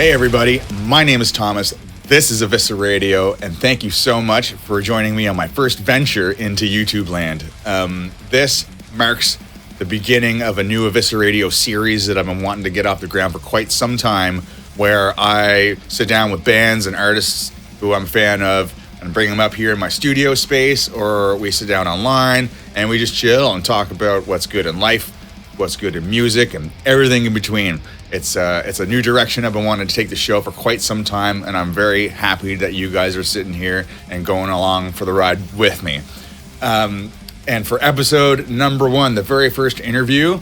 Hey everybody, my name is Thomas. This is Evisceradio, and thank you so much for joining me on my first venture into YouTube land. This marks the beginning of a new Evisceradio series that I've been wanting to get off the ground for quite some time, where I sit down with bands and artists who I'm a fan of and bring them up here in my studio space, or we sit down online and we just chill and talk about what's good in life, what's good in music, and everything in between. It's a new direction I've been wanting to take the show for quite some time, and I'm very happy that you guys are sitting here and going along for the ride with me. And for episode number 1, the very first interview,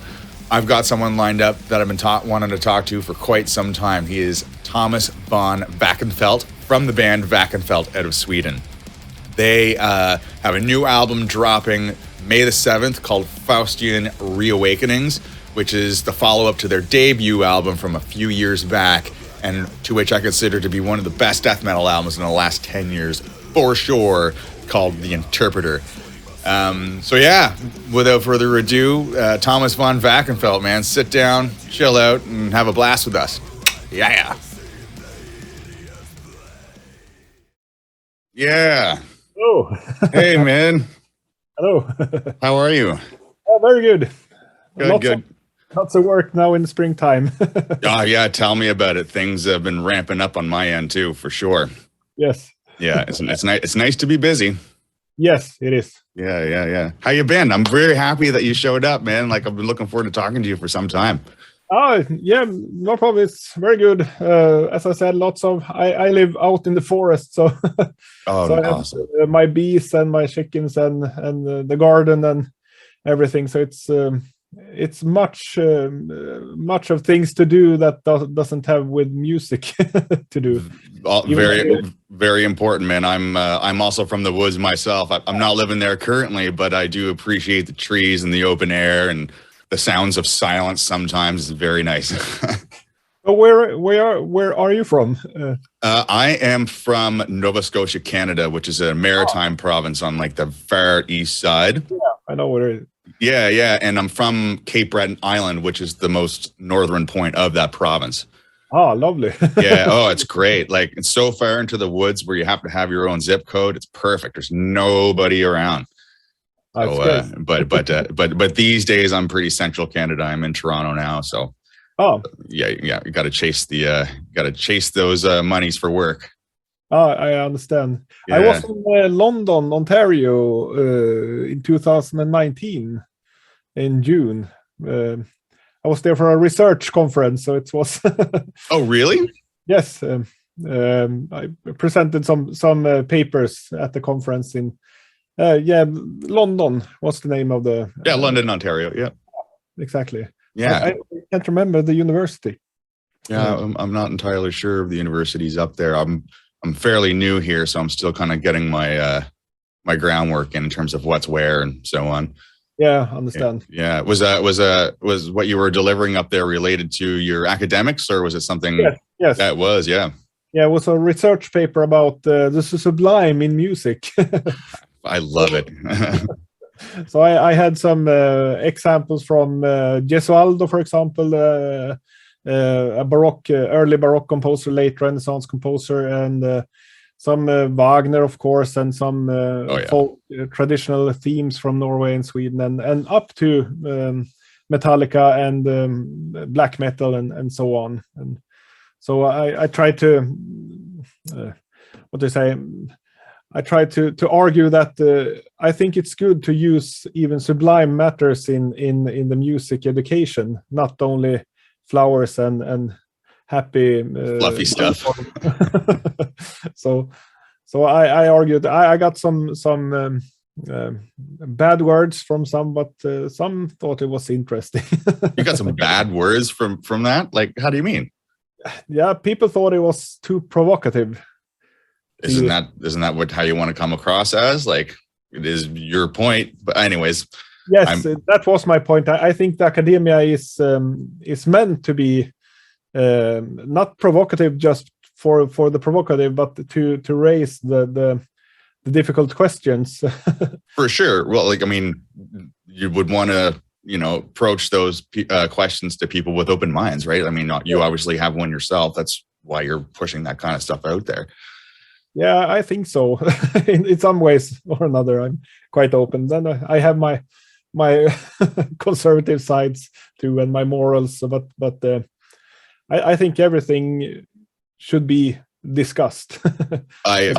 I've got someone lined up that I've been wanting to talk to for quite some time. He is Thomas von Wachenfeldt from the band Wachenfeldt out of Sweden. They have a new album dropping May the 7th called Faustian Reawakenings, which is the follow-up to their debut album from a few years back, and to which I consider to be one of the best death metal albums in the last 10 years, for sure, called The Interpreter. So yeah, without further ado, Thomas von Wachenfeldt, man, sit down, chill out, and have a blast with us. Yeah. Yeah. Oh. Hey, man. Hello. How are you? Very good. Good. Lots of work now in springtime. Oh, yeah. Tell me about it. Things have been ramping up on my end, too, for sure. Yes. Yeah, it's nice to be busy. Yes, it is. Yeah. How you been? I'm very happy that you showed up, man. Like, I've been looking forward to talking to you for some time. Oh, yeah, no problem. It's very good. As I said, I live out in the forest, so, Oh, so awesome. I have my bees and my chickens and the garden and everything. So it's much of things to do that doesn't have with music to do. Very, very important, man. I'm also from the woods myself. I'm not living there currently, but I do appreciate the trees and the open air and the sounds of silence. Sometimes is very nice. But where are you from? I am from Nova Scotia, Canada, which is a maritime province on like the far east side. Yeah, I know where it is. Yeah, and I'm from Cape Breton Island, which is the most northern point of that province. Oh, lovely. Yeah, it's great. Like, it's so far into the woods where you have to have your own zip code. It's perfect. There's nobody around. So, but these days I'm pretty central Canada. I'm in Toronto now, so. Oh. Yeah. You got to chase those monies for work. Oh, I understand. Yeah. I was in London, Ontario, in 2019, in June. I was there for a research conference, so it was. Oh, really? Yes, I presented some papers at the conference in. London was the name of the. London, Ontario. Yeah. Exactly. Yeah. I can't remember the university. Yeah, I'm not entirely sure of the universities up there. I'm fairly new here, so I'm still kind of getting my my groundwork in terms of what's where and so on. Yeah, understand. Yeah. Was what you were delivering up there related to your academics, or was it something? Yes. That was, yeah. Yeah, it was a research paper about the sublime in music. I love it. So I had some examples from Gesualdo, for example, a early Baroque composer, late Renaissance composer, and some Wagner, of course, and some folk, traditional themes from Norway and Sweden, and up to Metallica and black metal and so on. And so I tried to, I tried to argue that I think it's good to use even sublime matters in the music education, not only flowers and happy fluffy stuff. So I argued. I got some bad words from some, but some thought it was interesting. You got some bad words from that? Like, how do you mean? Yeah, people thought it was too provocative. Isn't that how you want to come across as? Like, it is your point, but anyways. Yes, that was my point. I think the academia is meant to be not provocative just for the provocative, but to raise the difficult questions. For sure. Well, like, I mean, you would want to, approach those questions to people with open minds, right? I mean, you obviously have one yourself. That's why you're pushing that kind of stuff out there. Yeah, I think so. in some ways or another, I'm quite open. Then I have my conservative sides too, and my morals. But I think everything should be discussed. I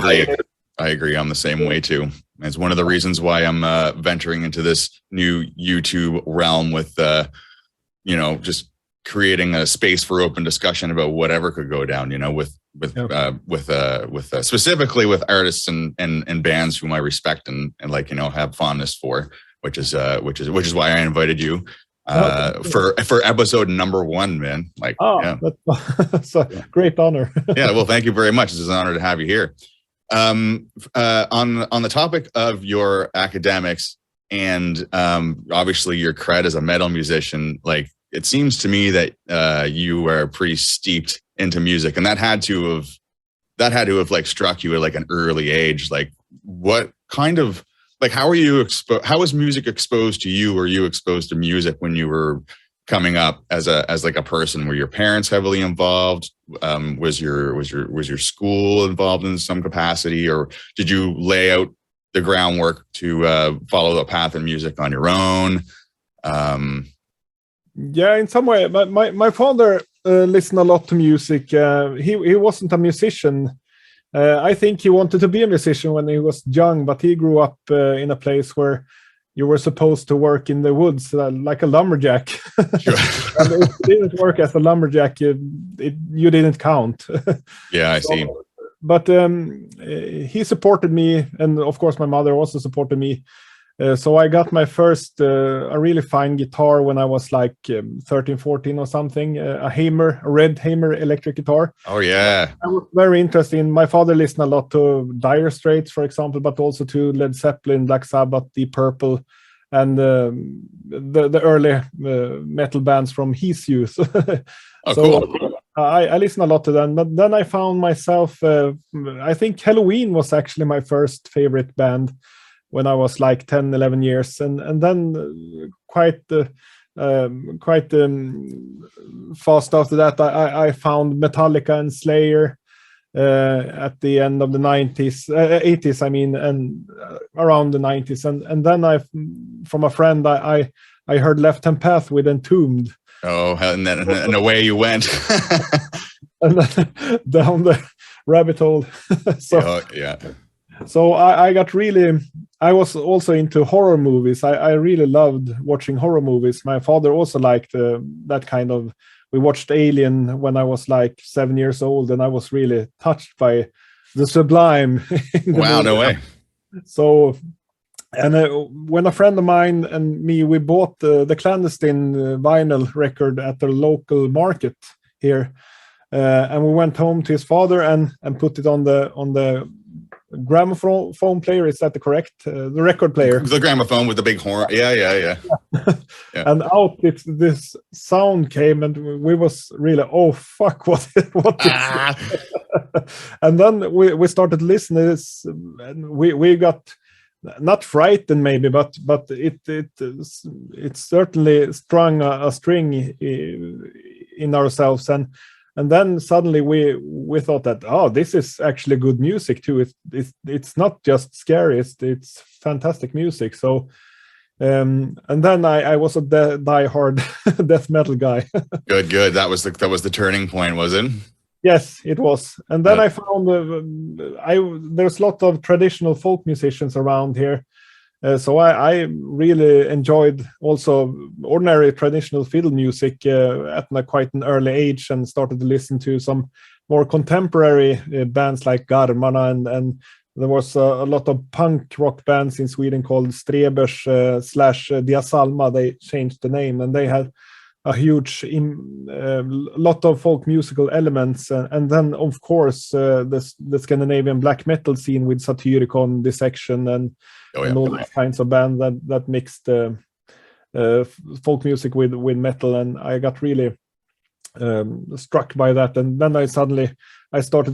agree. I'm the same way too. It's one of the reasons why I'm venturing into this new YouTube realm with, just creating a space for open discussion about whatever could go down. With specifically with artists and bands whom I respect and have fondness for, which is why I invited you for episode number 1, man. That's a great honor. Yeah, well, thank you very much. It's an honor to have you here. On the topic of your academics and obviously your cred as a metal musician, like it seems to me that you are pretty steeped into music, and that had to have like struck you at like an early age. Like, what kind of how are you how was music exposed to you? Were you exposed to music when you were coming up as a person? Were your parents heavily involved? Was your school involved in some capacity, or did you lay out the groundwork to follow the path in music on your own? Yeah, in some way. My father listened a lot to music. He wasn't a musician. I think he wanted to be a musician when he was young, but he grew up in a place where you were supposed to work in the woods like a lumberjack. Sure. And if you didn't work as a lumberjack, you didn't count. Yeah, I see. But he supported me, and of course my mother also supported me. So I got my first a really fine guitar when I was like 13, 14 or something, a red Hamer electric guitar. Oh, yeah. I was very interested in. My father listened a lot to Dire Straits, for example, but also to Led Zeppelin, Black Sabbath, Deep Purple, and the early metal bands from his youth. Oh, so cool. I listened a lot to them. But then I found myself, I think Halloween was actually my first favorite band when I was like 10, 11 years. And then quite fast after that, I found Metallica and Slayer at the end of the 80s, I mean, and around the 90s. And then from a friend, I heard Left Hand Path with Entombed. Oh, and away you went. And then down the rabbit hole. Yeah. So I was also into horror movies. I really loved watching horror movies. My father also liked that kind of. We watched Alien when I was like 7 years old, and I was really touched by the sublime. Wow, no way. So, and when a friend of mine and me, we bought the Clandestine vinyl record at the local market here, and we went home to his father and put it on the gramophone player. Is that the correct? The record player. The gramophone with the big horn. Yeah. Yeah. And out this sound came, and we was really, oh fuck, what is And then we started listening to this, and we got not frightened maybe, but it certainly strung a string in ourselves, and then suddenly we thought that, oh, this is actually good music too. It's not just scary. It's fantastic music. So, and then I was a die-hard death metal guy. Good. That was the turning point, was it? Yes, it was. And then I found there's a lot of traditional folk musicians around here. So I really enjoyed also ordinary traditional fiddle music at quite an early age, and started to listen to some more contemporary bands like Garmarna, and there was a lot of punk rock bands in Sweden called Strebers / Dia Salma. They changed the name, and they had a huge lot of folk musical elements, and then of course the Scandinavian black metal scene with Satyricon, Dissection, and all these kinds of bands that mixed folk music with metal, and I got really struck by that. And then I started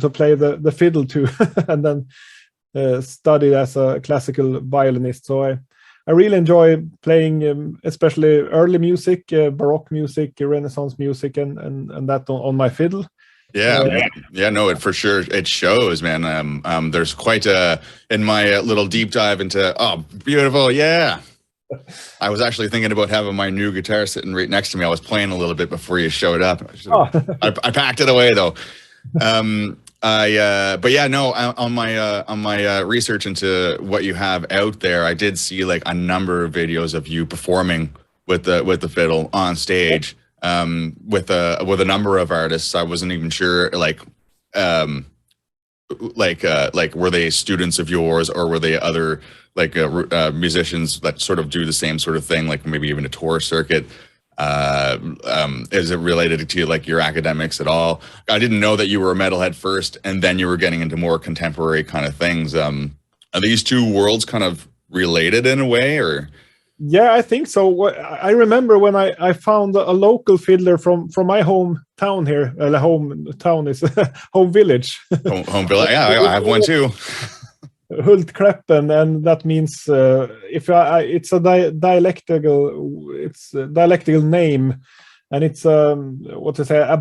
to play the fiddle too, and then studied as a classical violinist. So I really enjoy playing, especially early music, Baroque music, Renaissance music, and that on my fiddle. Yeah, no, it for sure, it shows, man. There's quite a, in my little deep dive into, oh, beautiful, yeah. I was actually thinking about having my new guitar sitting right next to me. I was playing a little bit before you showed up. I packed it away though. But yeah, no, on my research into what you have out there, I did see like a number of videos of you performing with the fiddle on stage. With a number of artists. I wasn't even sure, like were they students of yours, or were they other musicians that sort of do the same sort of thing, like maybe even a tour circuit? Is it related to like your academics at all? I didn't know that you were a metalhead first, and then you were getting into more contemporary kind of things. Are these two worlds kind of related in a way, or? Yeah, I think so. I remember when I found a local fiddler from my hometown here. Hometown is home village. Home village. Yeah, I have one too. Hultkreppen, and that means it's a dialectical name, and it's a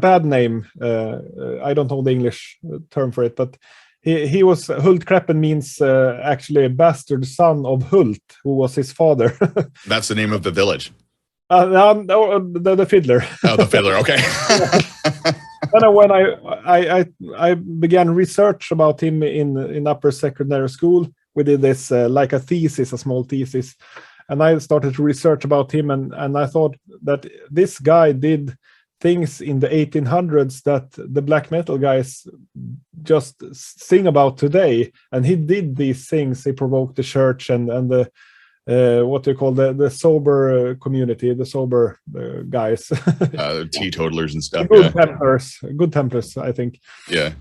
bad name. I don't know the English term for it, but he was Hultkreppen means actually a bastard son of Hult, who was his father. That's the name of the village. The fiddler. Oh, the fiddler. Okay. And when I began research about him in upper secondary school, we did this like a small thesis, and I started to research about him, and I thought that this guy did things in the 1800s that the black metal guys just sing about today, and he did these things. He provoked the church and the what do you call the sober community, the sober guys, teetotalers and stuff. Good Templars, I think. Yeah.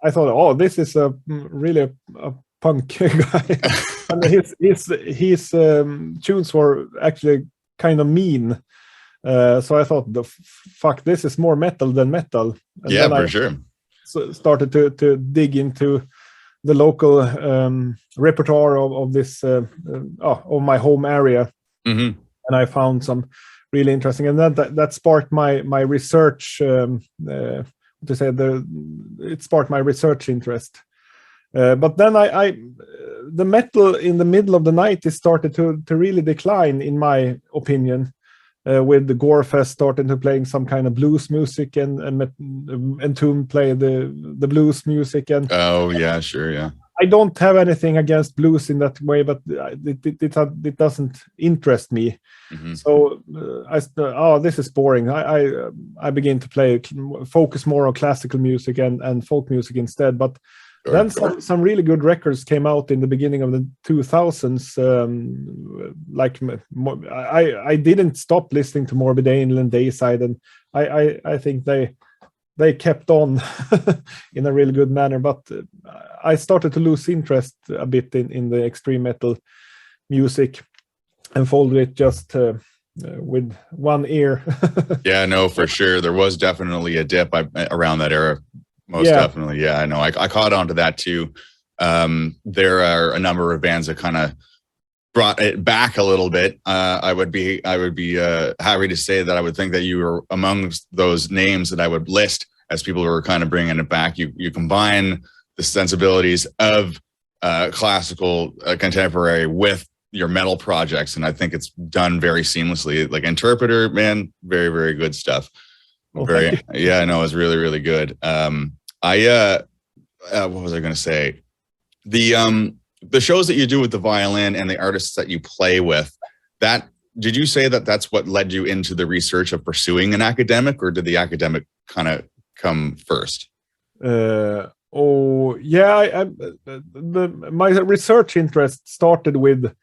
I thought, oh, this is really a punk guy, and his tunes were actually kind of mean. So I thought, fuck, this is more metal than metal. And yeah, for sure. Started to dig into the local repertoire of this of my home area, and I found some really interesting, and that sparked my research. It sparked my research interest. But then the metal in the middle of the 90s started to really decline, in my opinion. With the Gorefest starting to playing some kind of blues music, and Tomb play the blues music, and oh yeah, sure, yeah. I don't have anything against blues in that way, but it doesn't interest me. So this is boring. I begin to focus more on classical music and folk music instead. But then some really good records came out in the beginning of the 2000s. I didn't stop listening to Morbid Angel and Dayside, and I think they kept on in a really good manner. But I started to lose interest a bit in the extreme metal music, and followed it just with one ear. Yeah, no, for sure. There was definitely a dip around that era. Most definitely. Yeah, I know. I caught on to that too. There are a number of bands that kind of brought it back a little bit. I would be happy to say that I would think that you were amongst those names that I would list as people who are kind of bringing it back. You combine the sensibilities of classical contemporary with your metal projects, and I think it's done very seamlessly. Like Interpreter, man, very, very good stuff. Yeah, no, it was really, really good. What was I going to say? The shows that you do with the violin and the artists that you play with, did you say that that's what led you into the research of pursuing an academic, or did the academic kind of come first? My research interest started with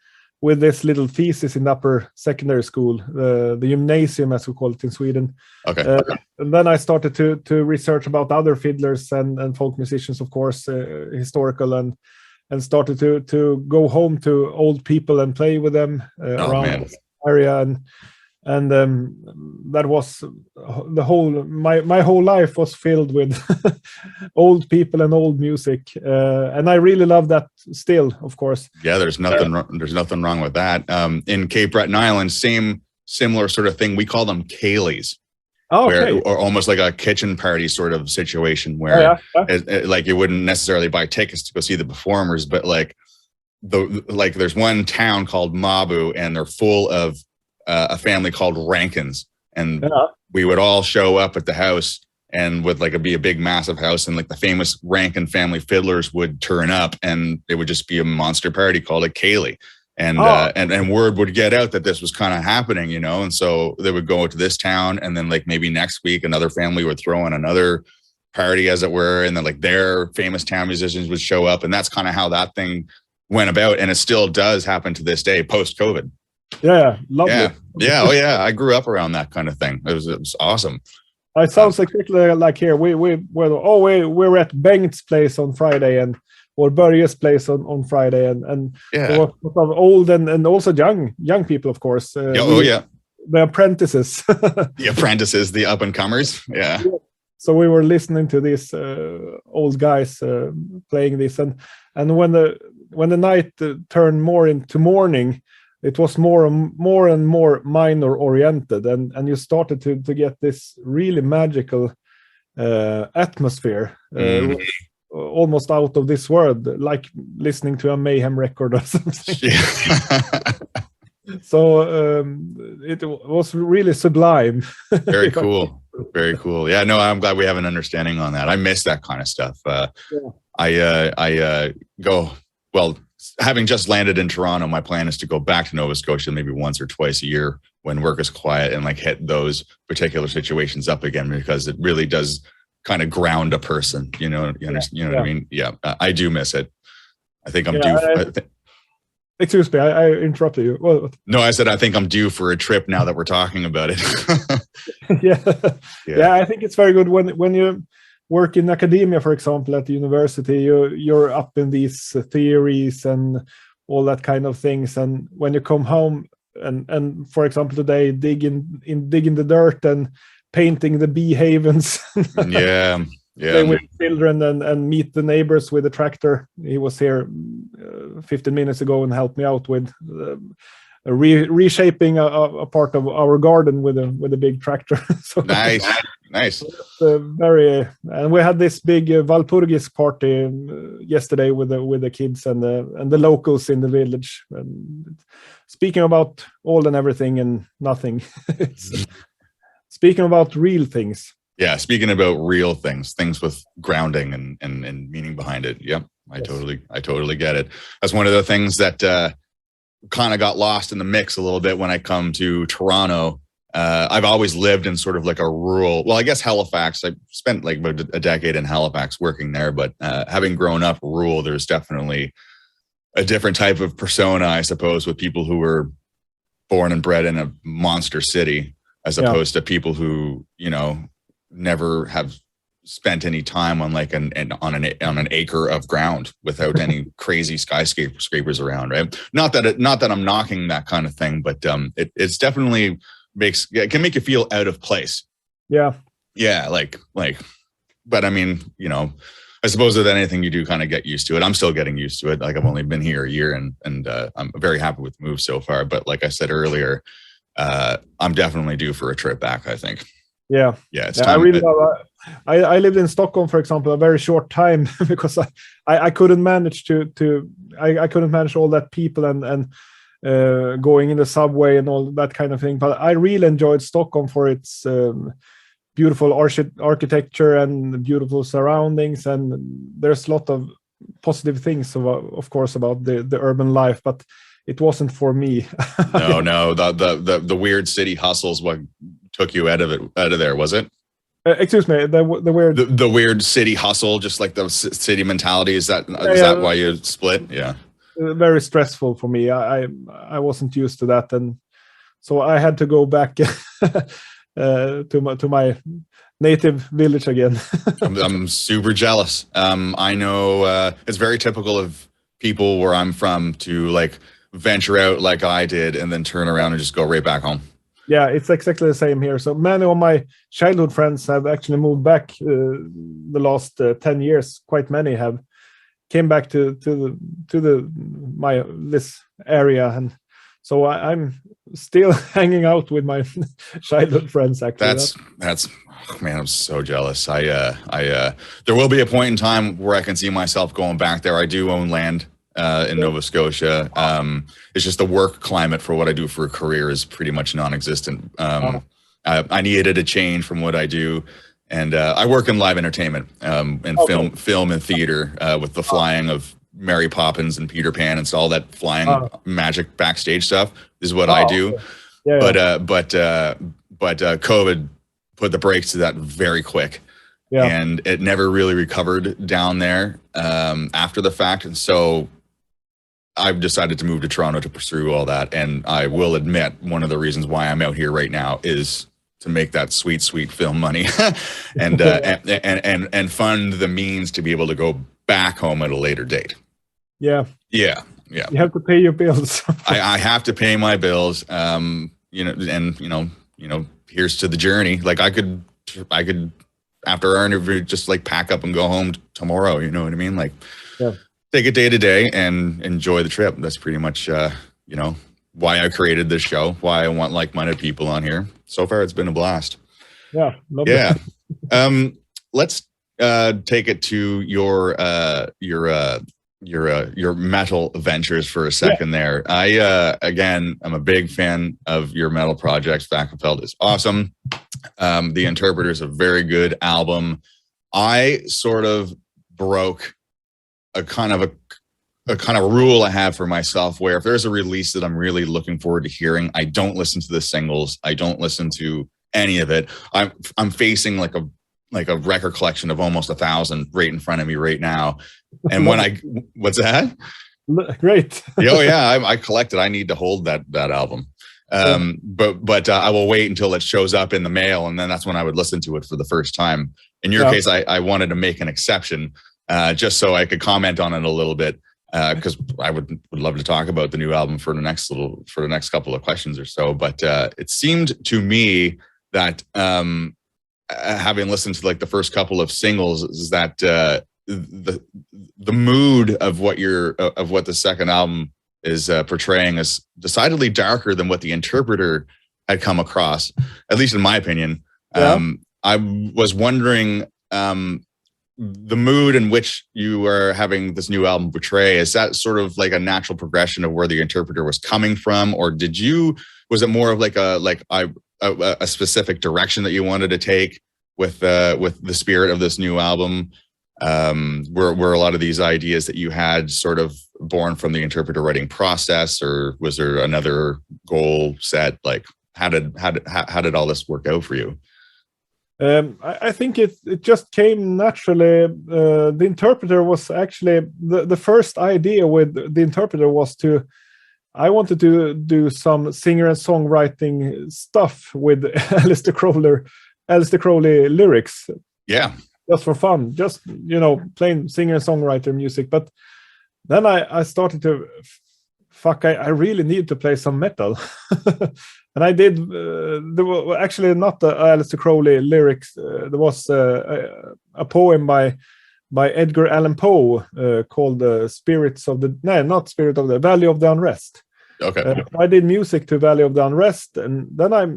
this little thesis in upper secondary school, the gymnasium, as we call it in Sweden. Okay. And then I started to research about other fiddlers and folk musicians, of course, historical, and started to go home to old people and play with them around this area. And that was the whole, my whole life was filled with old people and old music, and I really love that still, of course. Yeah, there's nothing wrong with that. In Cape Breton Island, similar sort of thing. We call them Cayleys. Oh, where okay. or almost like a kitchen party sort of situation where like you wouldn't necessarily buy tickets to go see the performers, but like there's one town called Mabu, and they're full of a family called Rankins, and we would all show up at the house, and would like be a big massive house, and like the famous Rankin family fiddlers would turn up, and it would just be a monster party called a Kaylee. And word would get out that this was kind of happening, you know, and so they would go to this town, and then like maybe next week another family would throw in another party, as it were, and then like their famous town musicians would show up, and that's kind of how that thing went about, and it still does happen to this day post COVID. Yeah, lovely. Yeah, oh yeah, I grew up around that kind of thing. It was awesome. It sounds exactly like here. We're at Bengt's place on Friday, or Börje's place on Friday, and yeah, of old and also young people, of course. The apprentices. The apprentices, the up and comers. Yeah. So we were listening to these old guys playing this, and when the night turned more into morning, it was more and more minor oriented, and you started to get this really magical atmosphere. Almost out of this world, like listening to a Mayhem record or something. Yeah. So it was really sublime. Very cool. Very cool. Yeah, no, I'm glad we have an understanding on that. I miss that kind of stuff. I go, well, having just landed in Toronto, my plan is to go back to Nova Scotia maybe once or twice a year when work is quiet, and like hit those particular situations up again, because it really does kind of ground a person, you know. You understand, you know what I mean? Yeah, I do miss it. I think I'm due. Excuse me, I interrupted you. Well, no, I said I think I'm due for a trip now that we're talking about it. Yeah, I think it's very good when you work in academia, for example, at the university. You're up in these theories and all that kind of things, and when you come home and for example today digging the dirt and painting the bee havens. Yeah. Play with children and meet the neighbors with the tractor. He was here 15 minutes ago and helped me out with reshaping a part of our garden with a big tractor. So nice. And we had this big Walpurgis party yesterday with the kids and the locals in the village. And speaking about all and everything and nothing. Speaking about real things. Yeah, speaking about real things with grounding and meaning behind it. Yep, I totally get it. That's one of the things that kind of got lost in the mix a little bit when I come to Toronto. I've always lived in sort of like a rural, well, I guess Halifax. I spent like about a decade in Halifax working there, but having grown up rural, there's definitely a different type of persona, I suppose, with people who were born and bred in a monster city, as opposed to people who, you know, never have spent any time on like on an acre of ground without any crazy skyscrapers around, right? Not that I'm knocking that kind of thing, but it's definitely it can make you feel out of place. Yeah, like but I mean, you know, I suppose with anything you do kind of get used to it. I'm still getting used to it. Like I've only been here a year, and I'm very happy with the move so far, but like I said earlier, I'm definitely due for a trip back, I think. Yeah, it's time. I really love. I lived in Stockholm, for example, a very short time because I couldn't manage I couldn't manage all that people and going in the subway and all that kind of thing. But I really enjoyed Stockholm for its beautiful architecture and beautiful surroundings, and there's a lot of positive things, of course, about the urban life, but it wasn't for me. No, the weird city hustle's what took you out of there, was it? Excuse me, the weird the weird city hustle, just like the city mentality. Is that why you split? Yeah, very stressful for me. I wasn't used to that, and so I had to go back to my native village again. I'm super jealous. I know it's very typical of people where I'm from to like venture out like I did and then turn around and just go right back home. Yeah, it's exactly the same here. So many of my childhood friends have actually moved back the last 10 years. Quite many have came back to this area, and so I'm still hanging out with my childhood friends. Actually, that's man, I'm so jealous. There will be a point in time where I can see myself going back there. I do own land in Nova Scotia. It's just the work climate for what I do for a career is pretty much non-existent. I needed a change from what I do. And I work in live entertainment and film and theater with the flying of Mary Poppins and Peter Pan and so all that flying magic backstage stuff is what I do. Yeah. But COVID put the brakes to that very quick. Yeah. And it never really recovered down there after the fact. And so I've decided to move to Toronto to pursue all that. And I will admit one of the reasons why I'm out here right now is to make that sweet film money and fund the means to be able to go back home at a later date. Yeah. You have to pay your bills. I have to pay my bills. Here's to the journey. Like I could after our interview just like pack up and go home tomorrow. You know what I mean? Like take it day to day and enjoy the trip. That's pretty much why I created this show, why I want like-minded people on here. So far, it's been a blast. Yeah. Let's take it to your metal ventures for a second there. I'm a big fan of your metal projects. Wachenfeldt is awesome. The Interpreter is a very good album. I sort of broke a kind of rule I have for myself where if there's a release that I'm really looking forward to hearing, I don't listen to the singles. I don't listen to any of it. I'm facing like a record collection of almost 1,000 right in front of me right now. And what's that? Great. I collect it. I need to hold that album. But I will wait until it shows up in the mail, and then that's when I would listen to it for the first time. In your case, I wanted to make an exception just so I could comment on it a little bit. Because I would love to talk about the new album for the next couple of questions or so. But it seemed to me that having listened to like the first couple of singles is that the mood of what the second album is portraying is decidedly darker than what the Interpreter had come across, at least in my opinion. I was wondering. The mood in which you are having this new album portray, is that sort of like a natural progression of where the Interpreter was coming from, or was it more of like a specific direction that you wanted to take with the spirit of this new album? Were a lot of these ideas that you had sort of born from the Interpreter writing process, or was there another goal set? Like how did all this work out for you? I think it just came naturally. The Interpreter was actually the first idea with the Interpreter was I wanted to do some singer and songwriting stuff with Aleister Crowley lyrics. Yeah, just for fun, just plain singer and songwriter music. But then I started to I really need to play some metal. And I did. There were actually not the Aleister Crowley lyrics. There was a poem by Edgar Allan Poe called "The Spirits of the." No, not Spirit of the Valley of the Unrest. Okay. I did music to Valley of the Unrest, and then I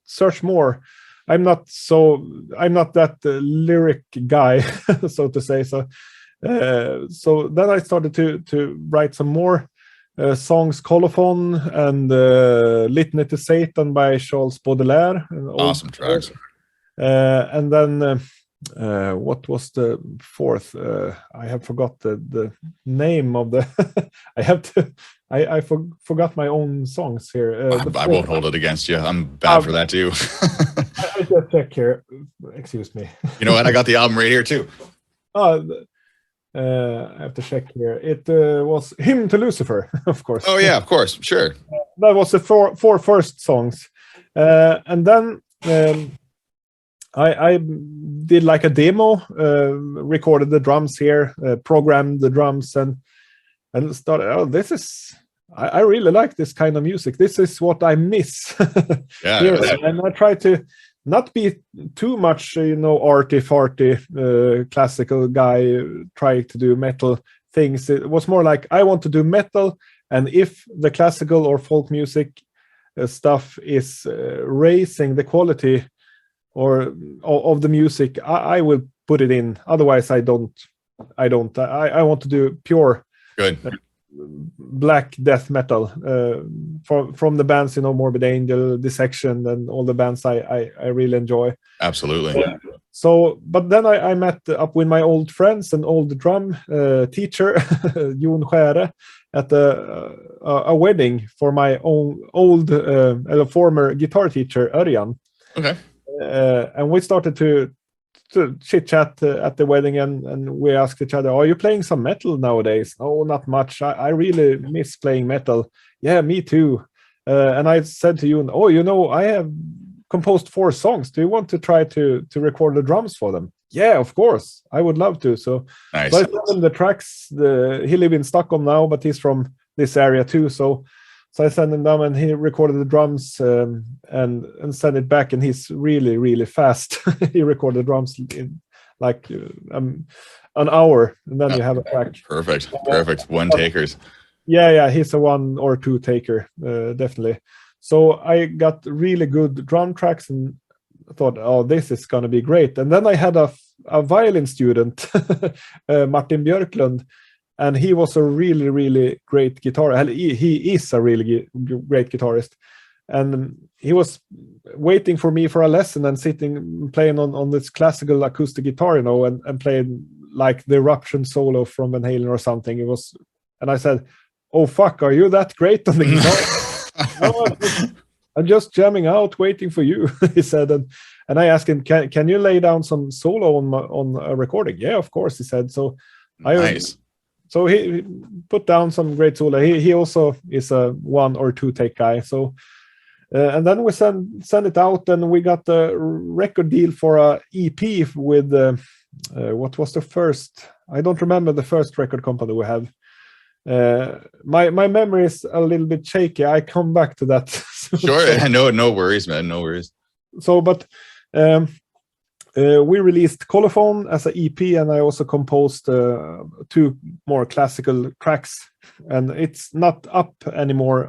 searched more. I'm not that lyric guy, so to say. So then I started to write some more. Songs, Colophon and Litany to Satan by Charles Baudelaire. Awesome tracks. And then what was the fourth? I have forgot the name of the. I forgot my own songs here. I won't hold it against you. I'm bad for that too. I just check here. Excuse me. You know what? I got the album right here too. I have to check here. It was Hymn to Lucifer, of course. Oh yeah, of course, sure. That was the four first songs, and then I did like a demo, recorded the drums here, programmed the drums, and started. Oh, this is. I really like this kind of music. This is what I miss. Yeah, and I try to not be too much, arty-farty classical guy trying to do metal things. It was more like I want to do metal And if the classical or folk music stuff is raising the quality or of the music, I will put it in. Otherwise, I don't. I want to do pure Good. Black death metal from the bands, Morbid Angel, Dissection, and all the bands I really enjoy. Absolutely. So, but then I met up with my old friends and old drum teacher, Jon Skjære, at a wedding for my own old former guitar teacher, Orion. Okay. And we started to chit chat at the wedding, and we asked each other, "Are you playing some metal nowadays?" "No, not much. I really miss playing metal." "Yeah, me too." And I said to you, "Oh, I have composed 4 songs. Do you want to try to record the drums for them?" "Yeah, of course. I would love to." So, nice. So I sent him the tracks. He lives in Stockholm now, but he's from this area too. So I sent him them, and he recorded the drums and sent it back. And he's really, really fast. He recorded drums in like an hour, and then you have a track. Perfect. One takers. Yeah, he's a 1 or 2 taker, definitely. So I got really good drum tracks and thought, "Oh, this is going to be great." And then I had a violin student, Martin Björklund, and he was a really, really great guitarist. He is a really great guitarist. And he was waiting for me for a lesson and playing on this classical acoustic guitar, and playing like the Eruption solo from Van Halen or something. And I said, "Oh, fuck, are you that great on the guitar?" "No, I'm just jamming out, waiting for you," he said. And I asked him, "Can you lay down some solo on a recording?" "Yeah, of course," he said. So nice. So he put down some great solo. He also is a 1 or 2 take guy. So and then we send it out, and we got a record deal for a EP with what was the first? I don't remember the first record company we had. My memory is a little bit shaky. I come back to that. Sure. No worries, man. No worries. So, but we released Colophon as an EP, and I also composed 2 more classical tracks. And it's not up anymore.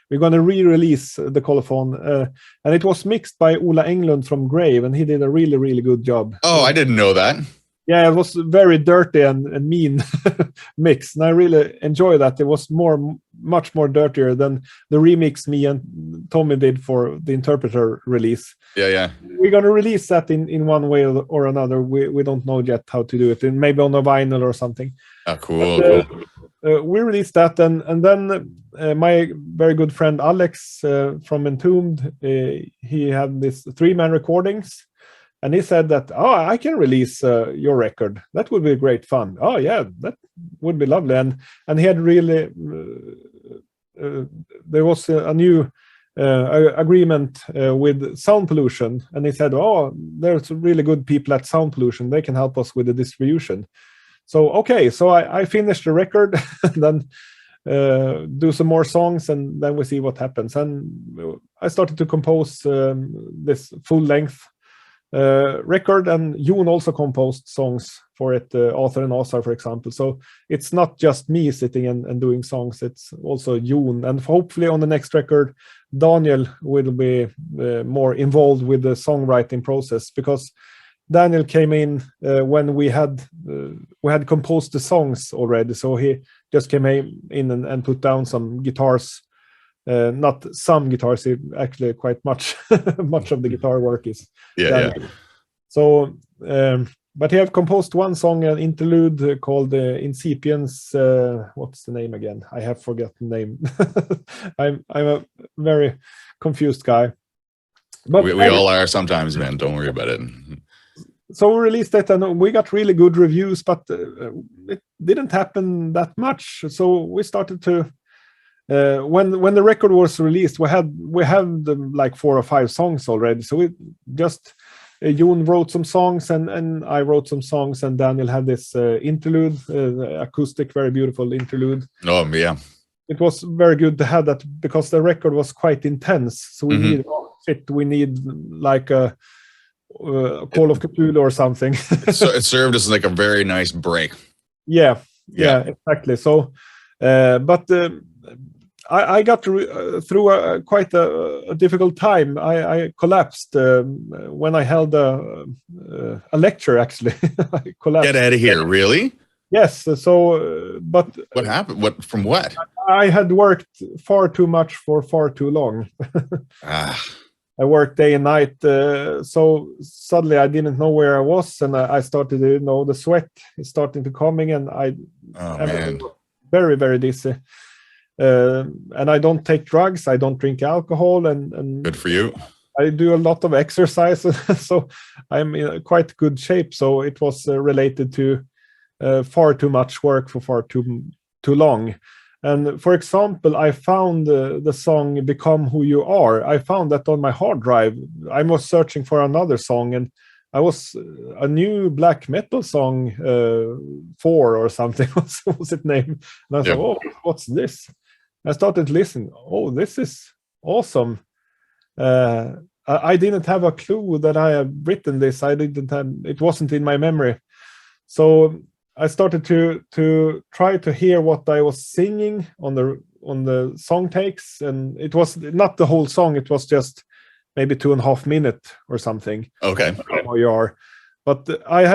We're going to re-release the Colophon, and it was mixed by Ola Englund from Grave, and he did a really, really good job. Oh, I didn't know that. Yeah, it was very dirty and mean mix, and I really enjoy that. It was much more dirtier than the remix me and Tommy did for the Interpreter release. Yeah. We're gonna release that in one way or another. We don't know yet how to do it, and maybe on a vinyl or something. Oh, cool. We released that, and then my very good friend Alex from Entombed, he had this 3-man recordings. And he said that, "I can release your record. That would be great fun." "Oh, yeah, that would be lovely." And he had really, there was a new agreement with Sound Pollution. And he said, "Oh, there's really good people at Sound Pollution. They can help us with the distribution." So, okay, so I finished the record and then do some more songs, and then we see what happens. And I started to compose this full-length record, and Jon also composed songs for it, Arthur and Asar, for example. So it's not just me sitting and doing songs, it's also Jon. And hopefully on the next record, Daniel will be more involved with the songwriting process, because Daniel came in when we had composed the songs already. So he just came in and put down some guitars. Not some guitars, actually quite much of the guitar work is yeah. So but he have composed one song, an interlude called Incipiens. What's the name again? I have forgotten the name. I'm a very confused guy, but we all are sometimes, man. Don't worry about it. So we released it, and we got really good reviews, but it didn't happen that much. So we started to when the record was released, we had like 4 or 5 songs already. So we just Jon wrote some songs, and I wrote some songs, and Daniel had this interlude, acoustic, very beautiful interlude. Oh yeah, it was very good to have that, because the record was quite intense. So we need like a Call of Cthulhu or something. So it served as like a very nice break. Yeah, exactly. So But I got through quite a difficult time. I collapsed when I held a lecture. Actually, I collapsed. Get out of here! Really? Yes. So, but what happened? What from what? I had worked far too much for far too long. I worked day and night, so suddenly I didn't know where I was, and I started to the sweat is starting to coming, and I'm very, very dizzy. And I don't take drugs, I don't drink alcohol, and good for you. I do a lot of exercise, so I'm in quite good shape. So it was related to far too much work for far too long. And for example, I found the song "Become Who You Are." I found that on my hard drive. I was searching for another song, and I was a new black metal song, 4 or something was it named. And I thought, oh, what's this? I started listening. Oh, this is awesome. I didn't have a clue that I had written this. It wasn't in my memory. So I started to try to hear what I was singing on the song takes, and it was not the whole song. It was just maybe 2.5 minutes or something. Okay. You are, but I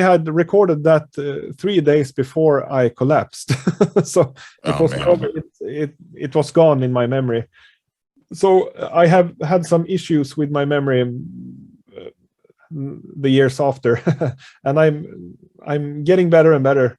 had recorded that 3 days before I collapsed, so it was gone in my memory. So I have had some issues with my memory the years after, and I'm getting better and better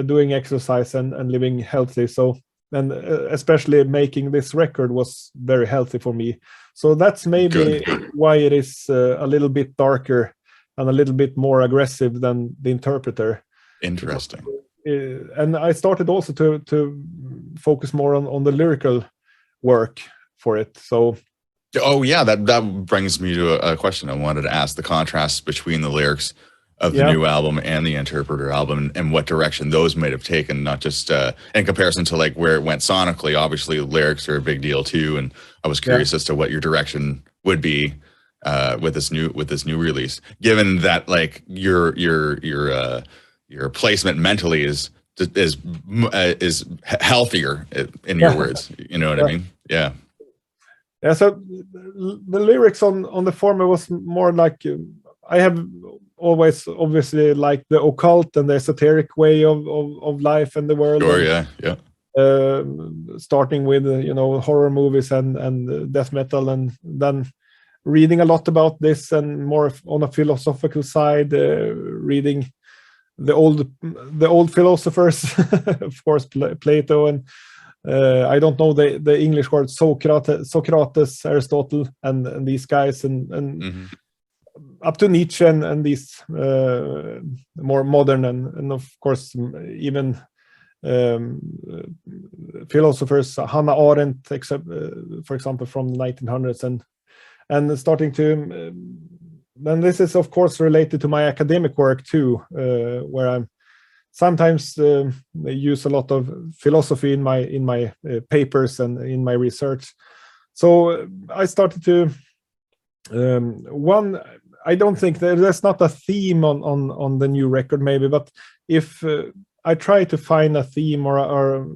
doing exercise and living healthy. So, and especially making this record was very healthy for me. So that's maybe why it is a little bit darker and a little bit more aggressive than the Interpreter. Interesting. And I started also to focus more on the lyrical work for it. So oh yeah, that brings me to a question I wanted to ask: the contrast between the lyrics of the new album and the Interpreter album, and what direction those might have taken, not just in comparison to like where it went sonically. Obviously lyrics are a big deal too, and I was curious as to what your direction would be with this new release, given that like your placement mentally is healthier, in your words. You know what I mean? Yeah. Yeah, so the lyrics on the former was more like I have always obviously like the occult and the esoteric way of life and the world. Sure, yeah. Starting with horror movies and death metal, and then reading a lot about this, and more on a philosophical side, reading the old philosophers, of course, Plato, and I don't know the English word, Socrates, Aristotle, and these guys, and up to Nietzsche and these more modern and of course even philosophers, Hannah Arendt, except for example from the 1900s, and starting to then this is of course related to my academic work too, where I'm sometimes use a lot of philosophy in my papers and in my research. So I started to I don't think there's not a theme on the new record maybe, but if I try to find a theme, or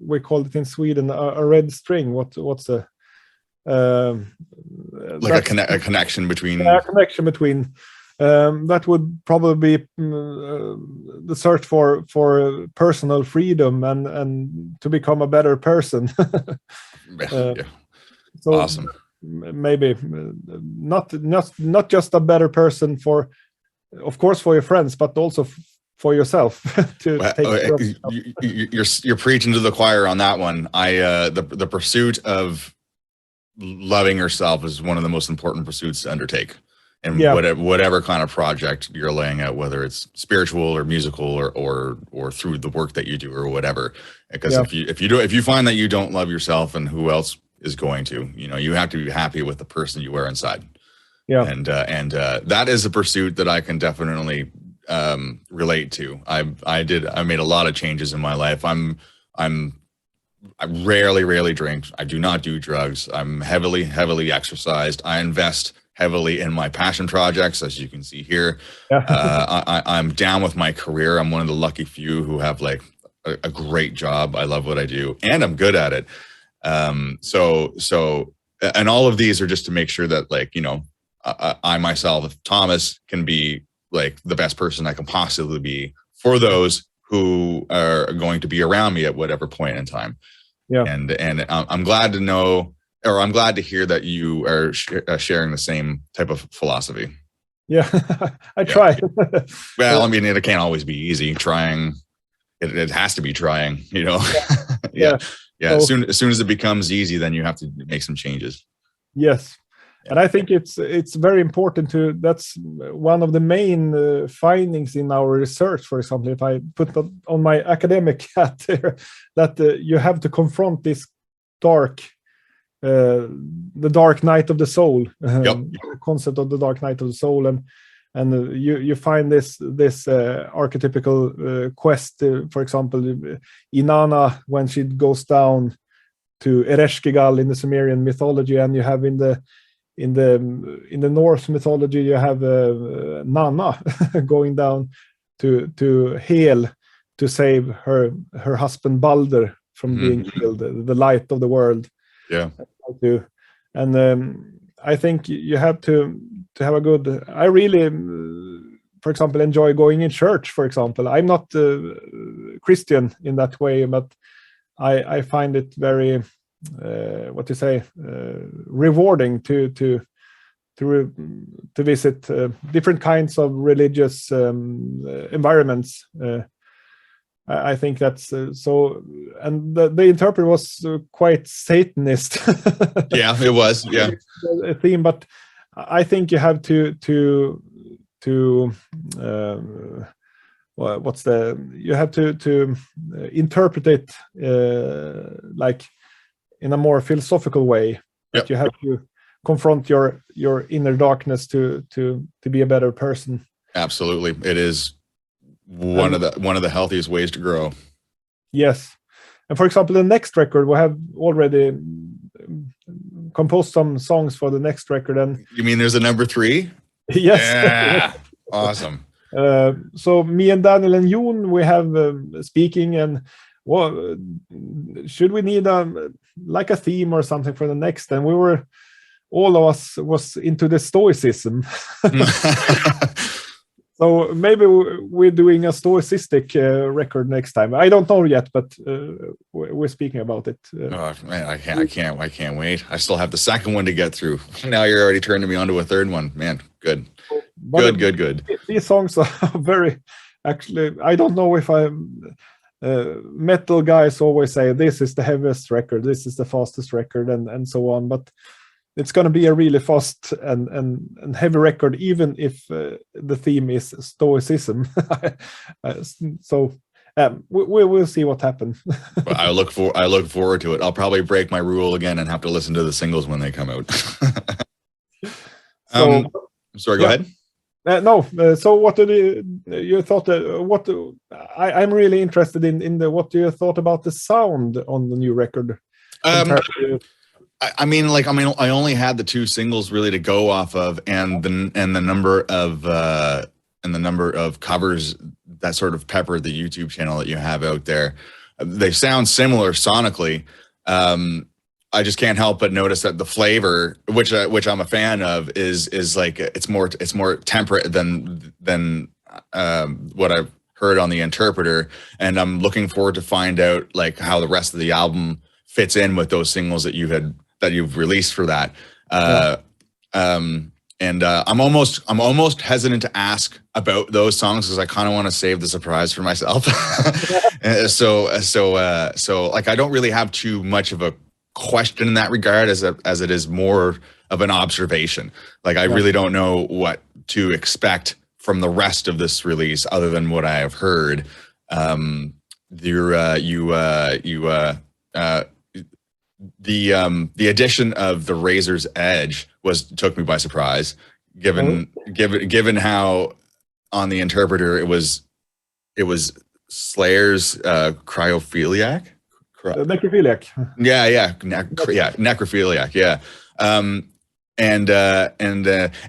we call it in Sweden a red string. What's a like a connection between that would probably be the search for personal freedom and to become a better person. So awesome. Maybe not just a better person for, of course, for your friends, but also for yourself. Take care of yourself. You're preaching to the choir on that one. The pursuit of loving yourself is one of the most important pursuits to undertake. And whatever kind of project you're laying out, whether it's spiritual or musical or through the work that you do or whatever, because if you find that you don't love yourself, and who else is going to? You have to be happy with the person you are inside. Yeah, and that is a pursuit that I can definitely relate to. I made a lot of changes in my life. I rarely drink. I do not do drugs. I'm heavily exercised. I invest heavily in my passion projects, as you can see here. I'm down with my career. I'm one of the lucky few who have like a great job. I love what I do, and I'm good at it. So, and all of these are just to make sure that, like, you know, I myself, Thomas, can be like the best person I can possibly be for those who are going to be around me at whatever point in time. Yeah. And I'm glad to know, or I'm glad to hear that you are sharing the same type of philosophy. Yeah, I try. Well, I mean, it can't always be easy. Trying, it has to be trying, you know. Yeah. So, as soon as it becomes easy, then you have to make some changes. Yes. And I think it's very important to, that's one of the main findings in our research, for example, if I put that on my academic hat here, that you have to confront this dark, the dark night of the soul, the concept of the dark night of the soul. And you find this archetypical quest, for example, Inanna, when she goes down to Ereshkigal in the Sumerian mythology, and you have in the Norse mythology, you have Nanna going down to Hel to save her husband Balder from being killed, the light of the world. Yeah. And I think you have to have a good. I really, for example, enjoy going in church. For example, I'm not Christian in that way, but I find it very rewarding to visit different kinds of religious environments. I think that's so, and the interpreter was quite Satanist. Yeah, it was. Yeah, a theme, but I think you have to you have to interpret it like in a more philosophical way. That you have to confront your inner darkness to be a better person. Absolutely, it is one of the healthiest ways to grow. Yes, and for example, the next record, we have already composed some songs for the next record. And you mean there's a number 3? Yes. Yeah. Awesome. So me and Daniel and Jon, we have speaking, and should we need like a theme or something for the next? And all of us was into the Stoicism. So maybe we're doing a Stoicistic record next time. I don't know yet, but we're speaking about it. Oh man, I can't wait. I still have the second one to get through. Now you're already turning me on to a third one. Man, good. Good. These songs are very, actually, I don't know if metal guys always say this is the heaviest record, this is the fastest record, and so on, but it's going to be a really fast and heavy record, even if the theme is Stoicism. So we'll see what happens. Well, I look forward to it. I'll probably break my rule again and have to listen to the singles when they come out. Sorry, go ahead. No. So what did you thought? I'm really interested in what you thought about the sound on the new record. I mean, I only had the 2 singles really to go off of, and the number of covers that sort of peppered the YouTube channel that you have out there. They sound similar sonically. I just can't help but notice that the flavor, which I'm a fan of, is like it's more temperate than what I've heard on the interpreter, and I'm looking forward to find out like how the rest of the album fits in with those singles that you've released for that. And I'm almost hesitant to ask about those songs because I kind of want to save the surprise for myself. So like I don't really have too much of a question in that regard as it is more of an observation. Like I really don't know what to expect from the rest of this release other than what I have heard. The addition of the Razor's Edge took me by surprise, given how on the interpreter it was Slayer's Cryophilia. Necrophiliac. Necrophiliac. Yeah.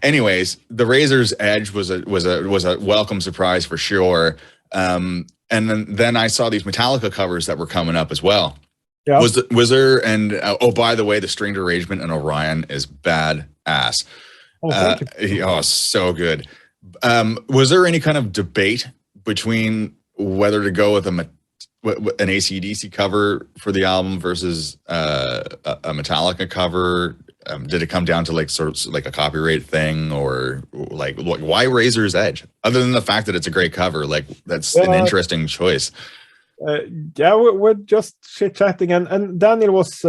Anyways, the Razor's Edge was a welcome surprise for sure. And and then I saw these Metallica covers that were coming up as well. Yeah. Was there, and oh, by the way, the stringed arrangement in Orion is bad-ass. Oh, thank you. Oh, so good. Was there any kind of debate between whether to go with an AC/DC cover for the album versus a Metallica cover? Did it come down to like sort of like a copyright thing, or like why Razor's Edge? Other than the fact that it's a great cover, like that's an interesting choice. Yeah, we're just chit-chatting, and Daniel was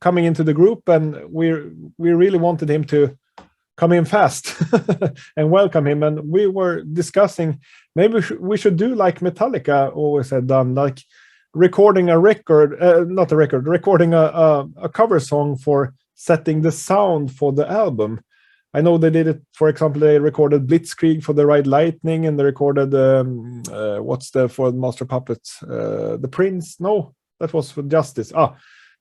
coming into the group, and we really wanted him to come in fast and welcome him, and we were discussing maybe we should do like Metallica always had done, like recording a record, recording a cover song for setting the sound for the album. I know they did it, for example, they recorded Blitzkrieg for the Ride Lightning, and they recorded what's the for Master Puppets, the Prince. No, that was for Justice.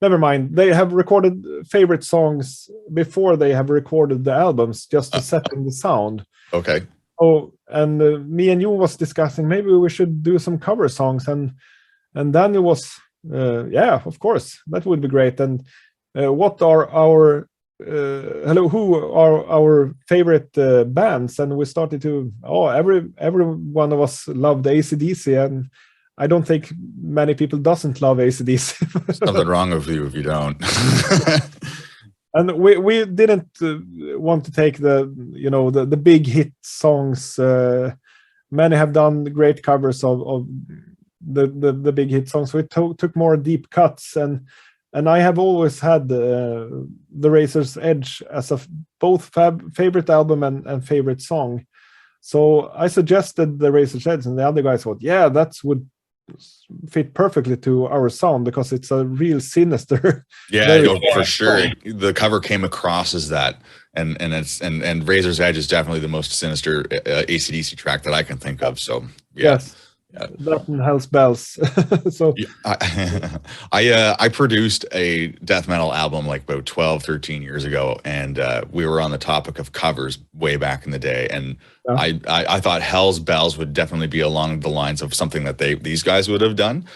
Never mind. They have recorded favorite songs before they have recorded the albums, just to setting the sound. Okay. Oh, and me and you was discussing maybe we should do some cover songs, and Daniel was yeah, of course, that would be great. And what are our who are our favorite bands? And we started to every one of us loved AC/DC, and I don't think many people doesn't love AC/DC. Something wrong with you if you don't. And we didn't want to take the big hit songs. Many have done great covers of the big hit songs. We took more deep cuts, and I have always had the Razor's Edge as a both favorite album and favorite song. So I suggested the Razor's Edge, and the other guys thought, yeah, that would fit perfectly to our sound because it's a real sinister. Yeah, for sure. The cover came across as that, and Razor's Edge is definitely the most sinister AC/DC track that I can think of. So yeah. Yes. That and Hell's Bells. So I produced a death metal album like about 12, 13 years ago, and we were on the topic of covers way back in the day, and I thought Hell's Bells would definitely be along the lines of something that these guys would have done.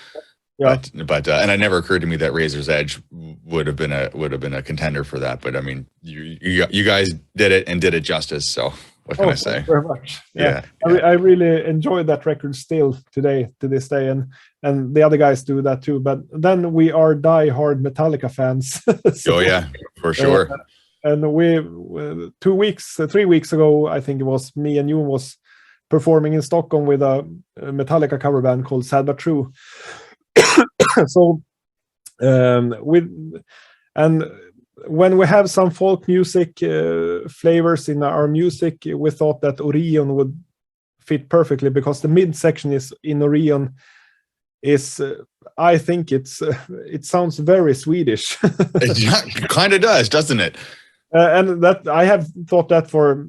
Yeah. But and it never occurred to me that Razor's Edge would have been a contender for that. But I mean, you guys did it and did it justice. So what can I say? Thank you very much. Yeah. I really enjoy that record still to this day, and the other guys do that too. But then we are die-hard Metallica fans. So, oh yeah, for sure. And we 3 weeks ago, I think it was, me and you was performing in Stockholm with a Metallica cover band called Sad But True. So when we have some folk music flavors in our music, we thought that Orion would fit perfectly, because the mid section is in Orion is I think it sounds very Swedish. It kind of does, doesn't it? And that I have thought that for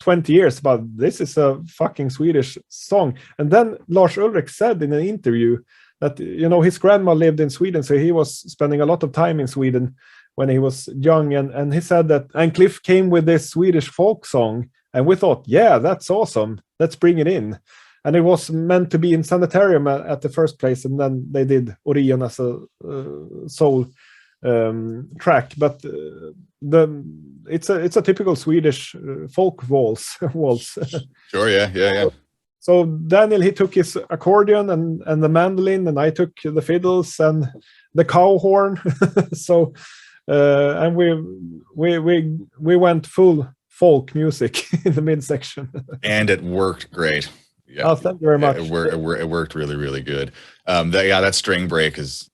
20 years, but this is a fucking Swedish song. And then Lars Ulrich said in an interview that his grandma lived in Sweden, so he was spending a lot of time in Sweden when he was young, and he said that, and Cliff came with this Swedish folk song, and we thought, yeah, that's awesome, let's bring it in. And it was meant to be in Sanitarium at the first place, and then they did Orion as a soul track. But it's a typical Swedish folk waltz. Sure, yeah. So Daniel, he took his accordion and the mandolin, and I took the fiddles and the cow horn. So and we went full folk music in the midsection. And it worked great. Yeah. Oh, thank you very much. It worked really, really good. That string break is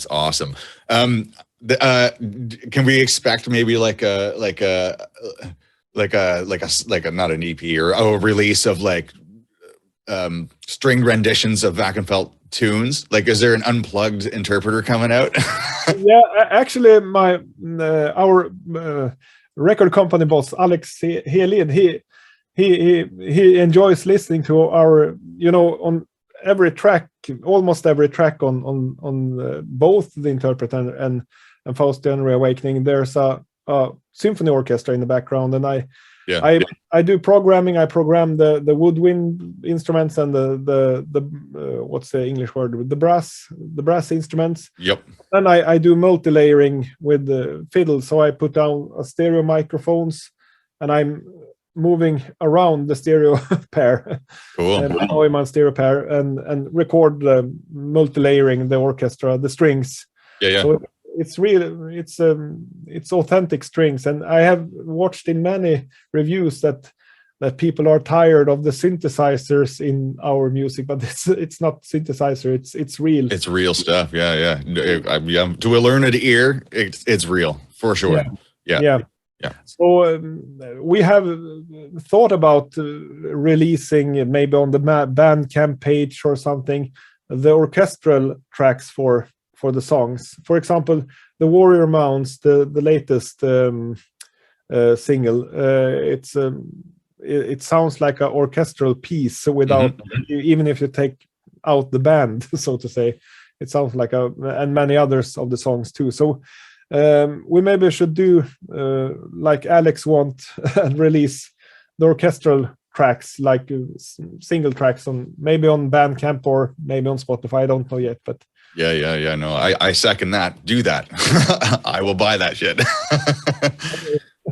awesome. Can we expect maybe like a not an EP or a release of like string renditions of Wachenfeldt tunes? Like, is there an unplugged interpreter coming out? Yeah, actually, our record company boss Alex Helin, he enjoys listening to our, on every track, almost every track on both the interpreter and Faustian Reawakening. There's a symphony orchestra in the background, and I do programming. I program the woodwind instruments and the what's the English word? The brass instruments. Yep. Then I do multi-layering with the fiddle. So I put down a stereo microphones, and I'm moving around the stereo pair. Cool. Neumann stereo pair, and record the multi-layering, the orchestra, the strings. Yeah. So it's really it's authentic strings, and I have watched in many reviews that people are tired of the synthesizers in our music, but it's not synthesizer, it's real. It's real stuff. Yeah. To a learned ear, it's real for sure. Yeah. So we have thought about releasing maybe on the Bandcamp page or something the orchestral tracks for the songs. For example, the Warrior Mounts, the latest single. It sounds like an orchestral piece without, even if you take out the band, so to say. It sounds like and many others of the songs too. So we maybe should do like Alex want and release the orchestral tracks, like single tracks on Bandcamp or maybe on Spotify. I don't know yet, but yeah. No, I second that. Do that. I will buy that shit.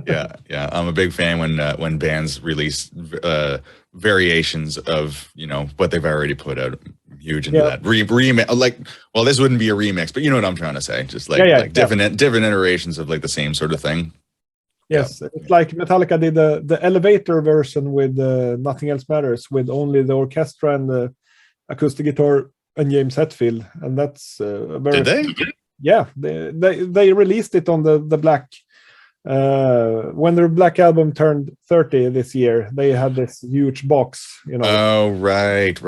Yeah. I'm a big fan when bands release variations of what they've already put out. I'm huge into that. Remix, like, well, this wouldn't be a remix, but you know what I'm trying to say. Just like different iterations of like the same sort of thing. Yes, it's like Metallica did the elevator version with Nothing Else Matters, with only the orchestra and the acoustic guitar and James Hetfield, and that's very. Did they? Yeah, they released it on the Black. When their Black album turned 30 this year, they had this huge box. Oh, right.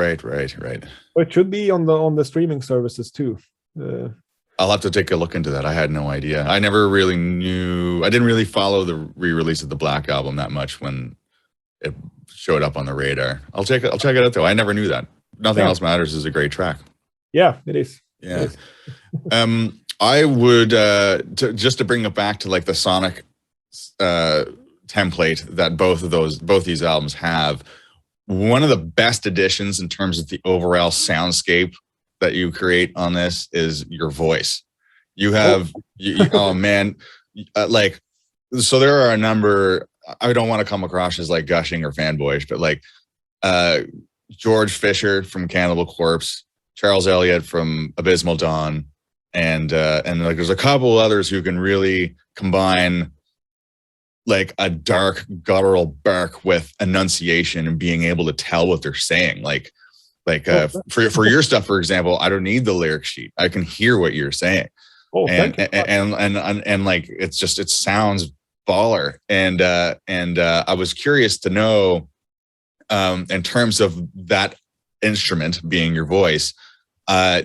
It should be on the streaming services too. I'll have to take a look into that. I had no idea. I never really knew. I didn't really follow the re-release of the Black album that much when it showed up on the radar. I'll check it out though. I never knew that. Nothing Else Matters is a great track. Yeah, it is. Yeah. It is. I would just to bring it back to like the sonic template that both these albums have. One of the best additions in terms of the overall soundscape that you create on this is your voice. You have, oh man, like, so there are a number. I don't want to come across as like gushing or fanboyish, but like George Fisher from Cannibal Corpse, Charles Elliott from Abysmal Dawn, and like there's a couple others who can really combine like a dark guttural bark with enunciation and being able to tell what they're saying. For your stuff, for example, I don't need the lyric sheet. I can hear what you're saying. Oh, and like it sounds baller. And I was curious to know, in terms of that instrument being your voice, I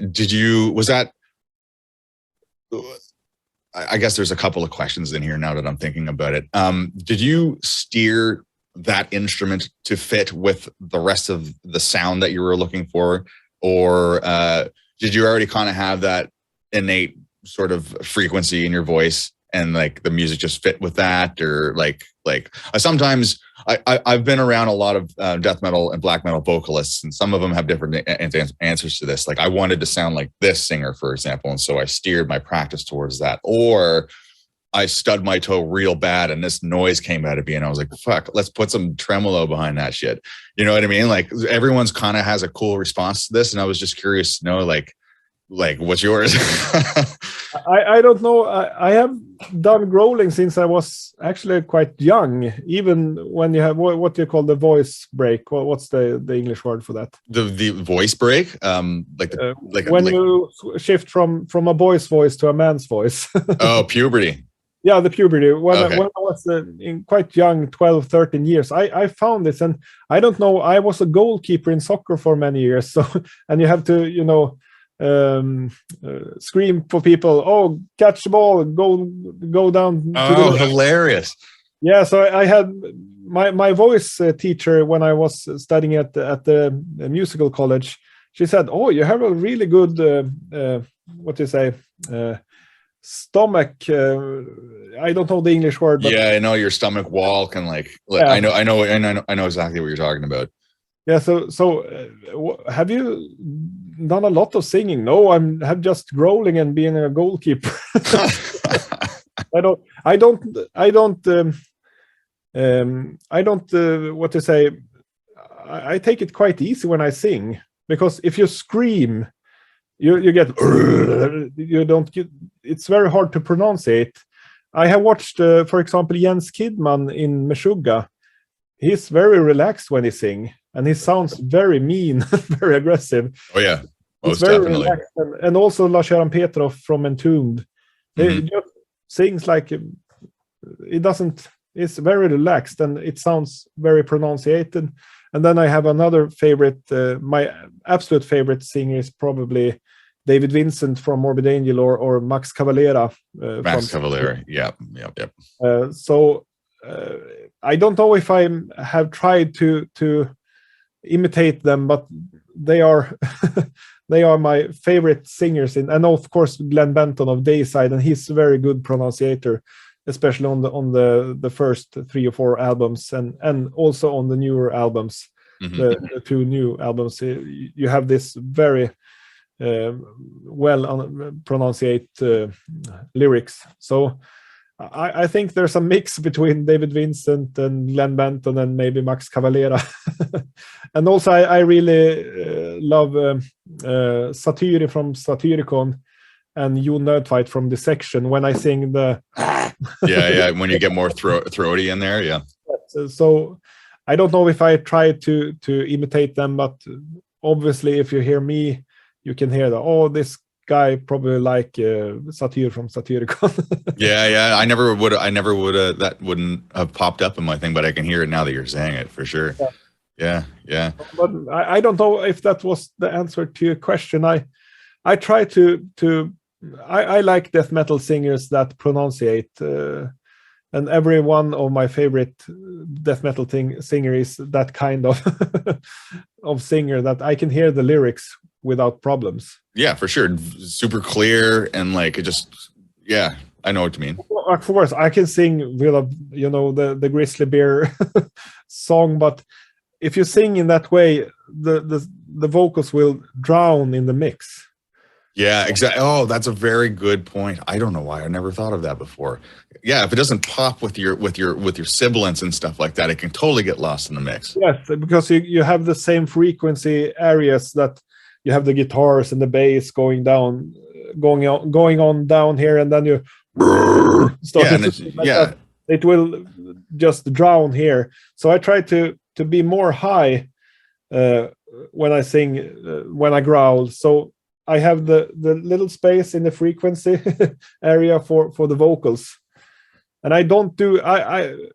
guess there's a couple of questions in here now that I'm thinking about it. Did you steer that instrument to fit with the rest of the sound that you were looking for? Or did you already kind of have that innate sort of frequency in your voice and like the music just fit with that? Or like sometimes I've been around a lot of death metal and black metal vocalists, and some of them have different answers to this. Like I wanted to sound like this singer, for example, and so I steered my practice towards that. Or I stubbed my toe real bad and this noise came out of me and I was like, fuck, let's put some tremolo behind that shit. You know what I mean? Like everyone's kind of has a cool response to this. And I was just curious to know, like what's yours? I don't know. I have done growling since I was actually quite young. Even when you have what do you call the voice break? What's the English word for that? The voice break, you shift from a boy's voice to a man's voice. Oh, puberty. Yeah, the puberty. When I was quite young, 12, 13 years, I found this, and I don't know. I was a goalkeeper in soccer for many years, so and you have to scream for people, oh, catch the ball, go down. Oh, hilarious. Yeah, so I had my voice teacher when I was studying at the musical college. She said, oh, you have a really good what do you say, stomach. I don't know the English word. But yeah, I know your stomach wall can Yeah. I know exactly what you're talking about. Yeah. So have you done a lot of singing? No, have just growling and being a goalkeeper. I don't what to say. I take it quite easy when I sing, because if you scream, you get you don't get, it's very hard to pronunciate. I have watched, for example, Jens Kidman in Meshuggah. He's very relaxed when he sings, and he sounds very mean, very aggressive. Oh yeah, it's very definitely relaxed. And also Lars-Göran Petrov from Entombed. He just sings like it doesn't. It's very relaxed, and it sounds very pronunciated. And then I have another favorite. My absolute favorite singer is probably David Vincent from Morbid Angel, or Max Cavalera. Max Cavalera, yep. So I don't know if I have tried to imitate them, but they are they are my favorite singers. And of course Glenn Benton of Dayside, and he's a very good pronunciator, especially on the first 3 or 4 albums, and also on the newer albums, the 2 new albums. You have this very well pronunciate lyrics. So I think there's a mix between David Vincent and Glenn Benton and maybe Max Cavalera. And also I really love Satyri from Satyricon and Jon Nödtveit from Dissection when I sing the yeah when you get more throaty in there. Yeah. So I don't know if I try to imitate them, but obviously if you hear me, you can hear this guy probably like Satyr from Satyricon. yeah I never would that wouldn't have popped up in my thing, but I can hear it now that you're saying it for sure. Yeah. But I don't know if that was the answer to your question. I try to I like death metal singers that pronunciate, and every one of my favorite death metal singer is that kind of of singer that I can hear the lyrics without problems. Yeah, for sure. Super clear, and like it just, yeah, I know what you mean. Well, of course, I can sing with the Grizzly Bear song, but if you sing in that way, the vocals will drown in the mix. Yeah, exactly. Oh, that's a very good point. I don't know why I never thought of that before. Yeah, if it doesn't pop with your sibilants and stuff like that, it can totally get lost in the mix. Yes, because you have the same frequency areas that you have the guitars and the bass going on down here, and then you start it will just drown here. So I try to be more high when I sing, when I growl. So I have the little space in the frequency area for the vocals. And I don't do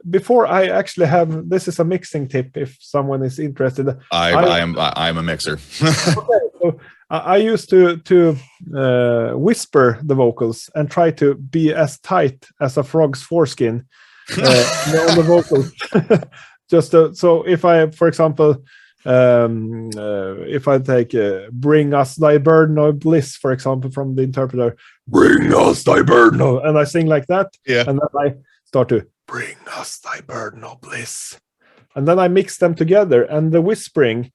before I actually have, this is a mixing tip if someone is interested. I'm a mixer. Okay, so I used to whisper the vocals and try to be as tight as a frog's foreskin on the vocals. Just so if I, for example, if I take "Bring Us Thy Burden of Bliss," for example, from the Interpreter, "Bring us thy burden," and I sing like that, and then I start to "Bring us thy burden of bliss," and then I mix them together. And the whispering,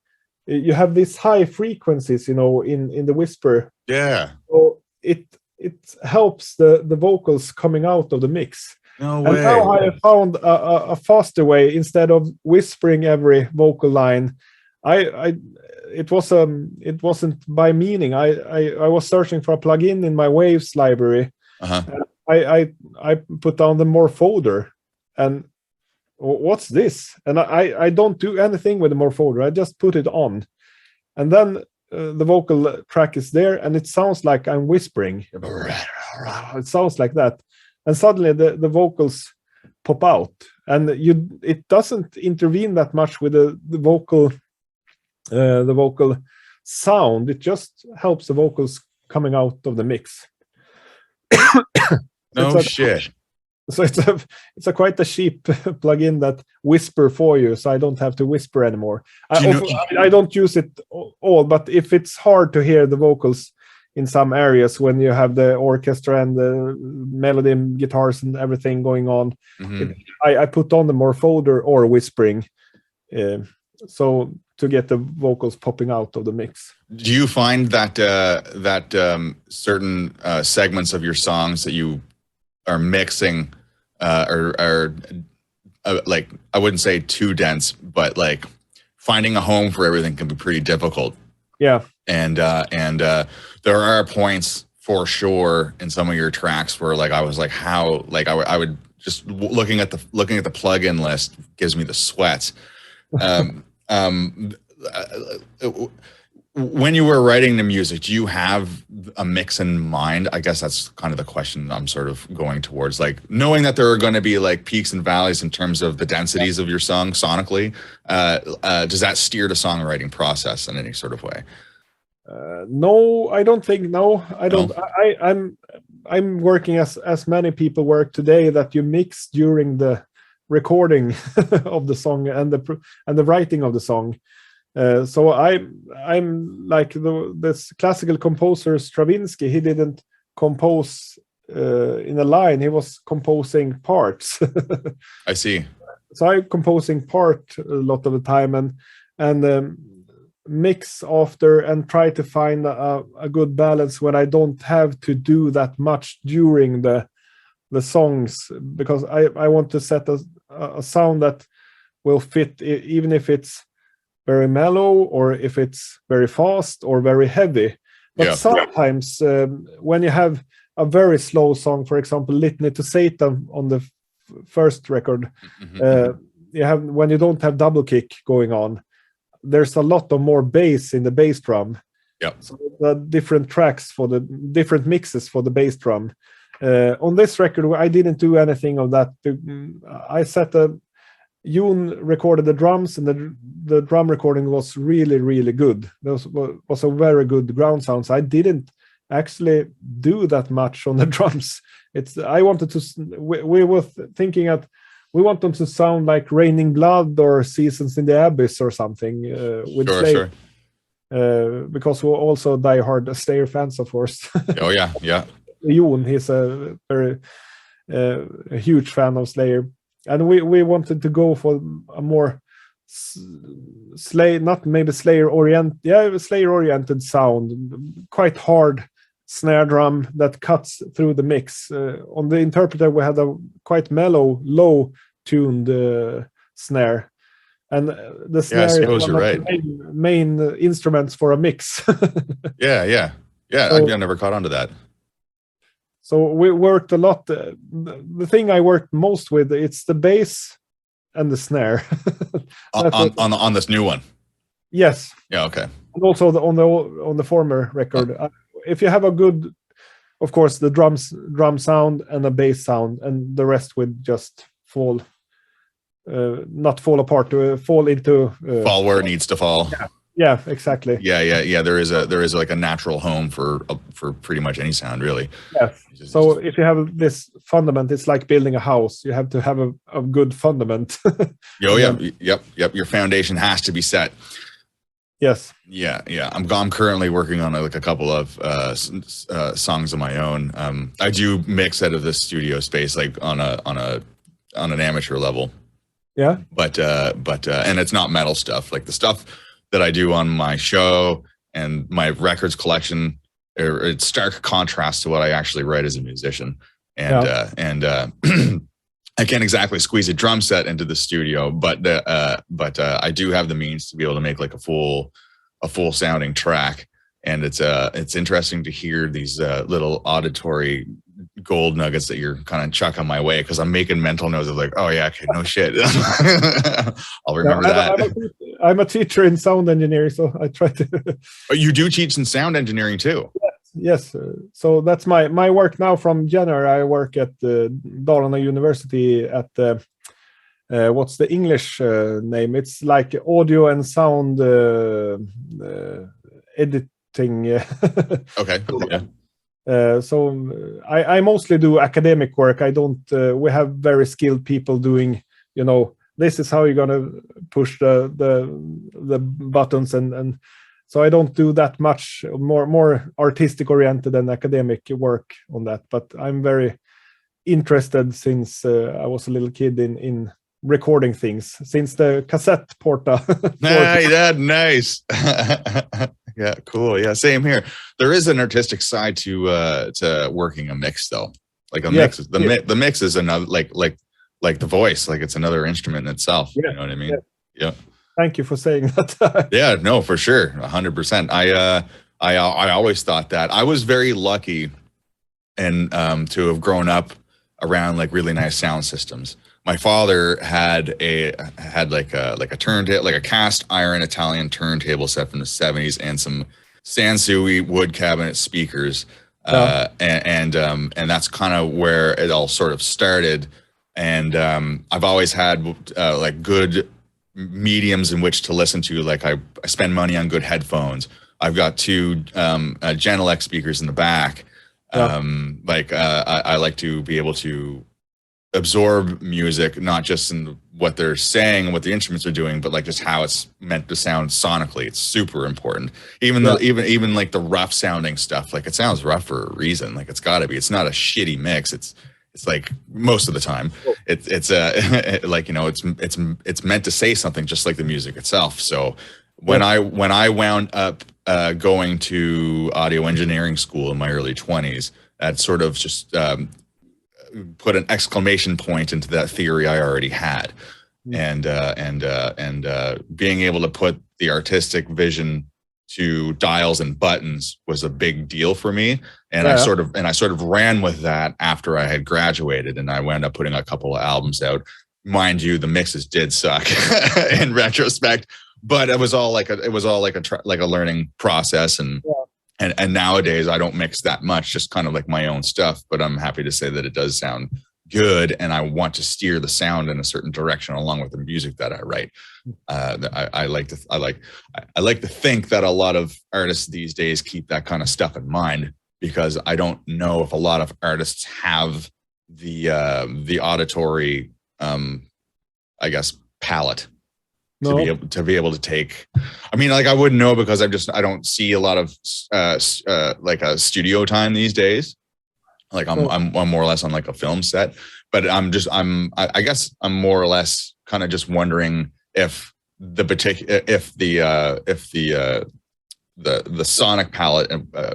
you have these high frequencies, in the whisper. Yeah. So it helps the vocals coming out of the mix. No way. And now I have found a faster way. Instead of whispering every vocal line, it wasn't by meaning. I was searching for a plugin in my Waves library. I put down the Morphoder, and what's this? And I don't do anything with the Morphoder. I just put it on, and then the vocal track is there, and it sounds like I'm whispering. It sounds like that. And suddenly the vocals pop out, and it doesn't intervene that much with the vocal sound. It just helps the vocals coming out of the mix. No shit. So it's quite a cheap plugin that whisper for you, so I don't have to whisper anymore. I don't use it all, but if it's hard to hear the vocals in some areas when you have the orchestra and the melody and guitars and everything going on. I put on the more folder or whispering, so to get the vocals popping out of the mix. Do you find that certain segments of your songs that you are mixing are like, I wouldn't say too dense, but like finding a home for everything can be pretty difficult? Yeah. And there are points for sure in some of your tracks where like I was like, how, like I would just looking at the plugin list gives me the sweats. When you were writing the music, do you have a mix in mind? I guess that's kind of the question I'm sort of going towards, like knowing that there are going to be like peaks and valleys in terms of the densities of your song sonically. Does that steer the songwriting process in any sort of way? No, I don't think. No, I don't. No. I'm working as many people work today, that you mix during the recording of the song and the writing of the song. So I'm like this classical composer Stravinsky. He didn't compose in a line. He was composing parts. I see. So I'm composing part a lot of the time and mix after and try to find a good balance when I don't have to do that much during the songs, because I want to set a sound that will fit even if it's very mellow or if it's very fast or very heavy. But sometimes when you have a very slow song, for example, Litany to Satan on the first record, when you don't have double kick going on, there's a lot of more bass in the bass drum. So the different tracks for the different mixes for the bass drum. On this record, I didn't do anything of that. I set Jon recorded the drums, and the drum recording was really, really good. There was a very good ground sound. So I didn't actually do that much on the drums. I wanted to. We were thinking that we want them to sound like Raining Blood or Seasons in the Abyss or something with Slayer. Because we're also diehard Slayer fans, of course. Oh yeah, yeah. Jon, he's a very huge fan of Slayer. And we wanted to go for a more Slayer-oriented sound, quite hard snare drum that cuts through the mix. On the interpreter, we had a quite mellow, low-tuned snare, and the snare is one of the main instruments for a mix. Yeah. So, I never caught on to that. So we worked a lot. The thing I worked most with, it's the bass and the snare. on this new one. Yes. Yeah. Okay. And also on the former record, if you have a good, of course, the drum sound and a bass sound, and the rest would just fall, not fall apart, fall into fall where it needs to fall. Yeah, exactly. Yeah. There is like a natural home for pretty much any sound, really. Yeah. So if you have this fundament, it's like building a house. You have to have a good fundament. Yep. Your foundation has to be set. Yes. Yeah. I'm currently working on like a couple of songs of my own. I do mix out of this studio space, like on an amateur level. Yeah. But and it's not metal stuff. Like the stuff that I do on my show and my records collection, it's stark contrast to what I actually write as a musician. And I can't exactly squeeze a drum set into the studio, but I do have the means to be able to make like a full sounding track. And it's interesting to hear these little auditory gold nuggets that you're kind of chucking my way, because I'm making mental notes of like, oh yeah, okay, no shit. I'll remember that. I'm a teacher in sound engineering, so I try to. Oh, you do teach in sound engineering too? Yes. So that's my work now from January. I work at Dalarna University at what's the English name? It's like audio and sound editing. Okay. Yeah. So I mostly do academic work. I don't. We have very skilled people doing. This is how you're gonna push the buttons and So I don't do that much more artistic oriented than academic work on that. But I'm very interested since I was a little kid in recording things, since the cassette porta. Nice. Yeah, cool. Yeah, same here. There is an artistic side to working a mix, though. Like a mix, the mix is another like the voice, like it's another instrument in itself. You know what I mean? Yeah. Thank you for saying that. Yeah, no, for sure, 100%. I always thought that. I was very lucky and to have grown up around like really nice sound systems. My father had like a turntable, like a cast iron Italian turntable set from the 70s, and some Sansui wood cabinet speakers. And that's kind of where it all sort of started. And I've always had like good mediums in which to listen to. Like I spend money on good headphones. I've got 2 Genelec speakers in the back. I like to be able to absorb music, not just in what they're saying and what the instruments are doing, but like just how it's meant to sound sonically. It's super important. Even though even like the rough sounding stuff, like it sounds rough for a reason. Like it's got to be. It's not a shitty mix. It's like most of the time it's like, you know, it's meant to say something, just like the music itself. So when I wound up going to audio engineering school in my early 20s, that sort of just put an exclamation point into that theory I already had. And being able to put the artistic vision to dials and buttons was a big deal for me. And I sort of ran with that after I had graduated, and I wound up putting a couple of albums out. Mind you, the mixes did suck in retrospect, but it was all like a learning process. And nowadays I don't mix that much, just kind of like my own stuff, but I'm happy to say that it does sound good, and I want to steer the sound in a certain direction along with the music that I write. I like to think that a lot of artists these days keep that kind of stuff in mind, because I don't know if a lot of artists have the auditory I guess palette to be able to take. I mean, like I wouldn't know, because I don't see a lot of like a studio time these days. Like I'm more or less on like a film set, but I guess I'm more or less kind of just wondering if the sonic palette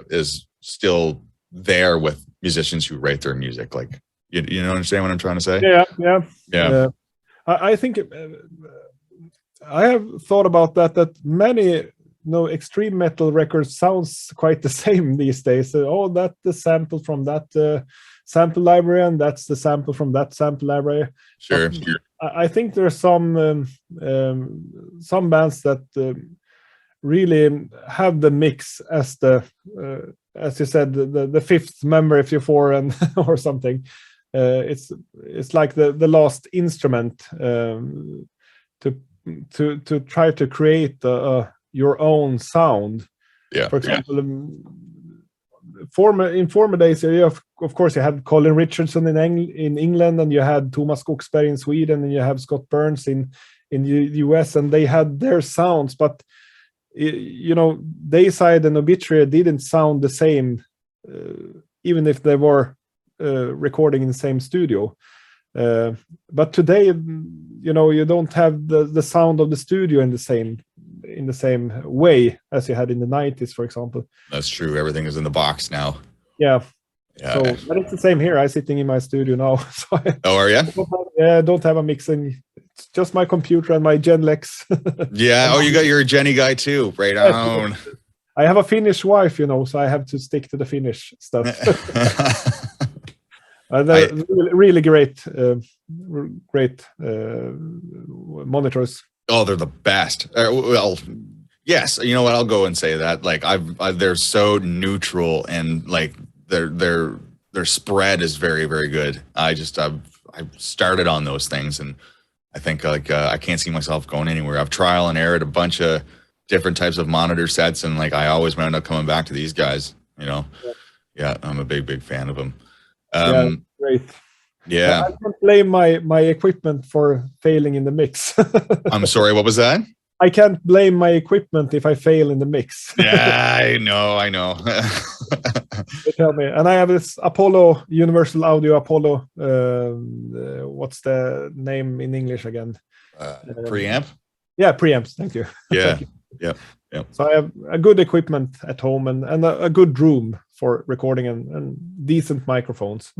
is still there with musicians who write their music. Like you know, understand what I'm trying to say? Yeah. I think I have thought about that many extreme metal records sounds quite the same these days. That's the sample from that sample library, and that's the sample from that sample library. Sure. I think there's some bands that really have the mix as the as you said, the fifth member if you're 4 and or something. It's like the last instrument to try to create your own sound. For example, in former days, of course, you had Colin Richardson in England, and you had Thomas Skogsberg in Sweden, and you have Scott Burns in the US, and they had their sounds, but Dayside and Obituary didn't sound the same, even if they were recording in the same studio. But today, you don't have the sound of the studio in the same way as you had in the 90s, for example. That's true. Everything is in the box now. Yeah. So, but it's the same here. I'm sitting in my studio now. So are you? I don't have a mixing. It's just my computer and my Genlex. Yeah. You got your Jenny guy too. Right on. I have a Finnish wife, so I have to stick to the Finnish stuff. They're really great monitors. Oh, they're the best. Well, yes. You know what? I'll go and say that. Like they're so neutral, and like their spread is very, very good. I started on those things, and I think like I can't see myself going anywhere. I've trial and errored a bunch of different types of monitor sets, and like I always wound up coming back to these guys. Yeah, I'm a big fan of them. Great. Yeah, I can't blame my equipment for failing in the mix. I'm sorry, what was that? I can't blame my equipment if I fail in the mix. Yeah, I know. They tell me, and I have this Apollo Universal Audio Apollo. What's the name in English again? Preamp. Yeah, preamps. Thank you. Yeah. Thank you. Yep. So I have a good equipment at home and a good room for recording and decent microphones.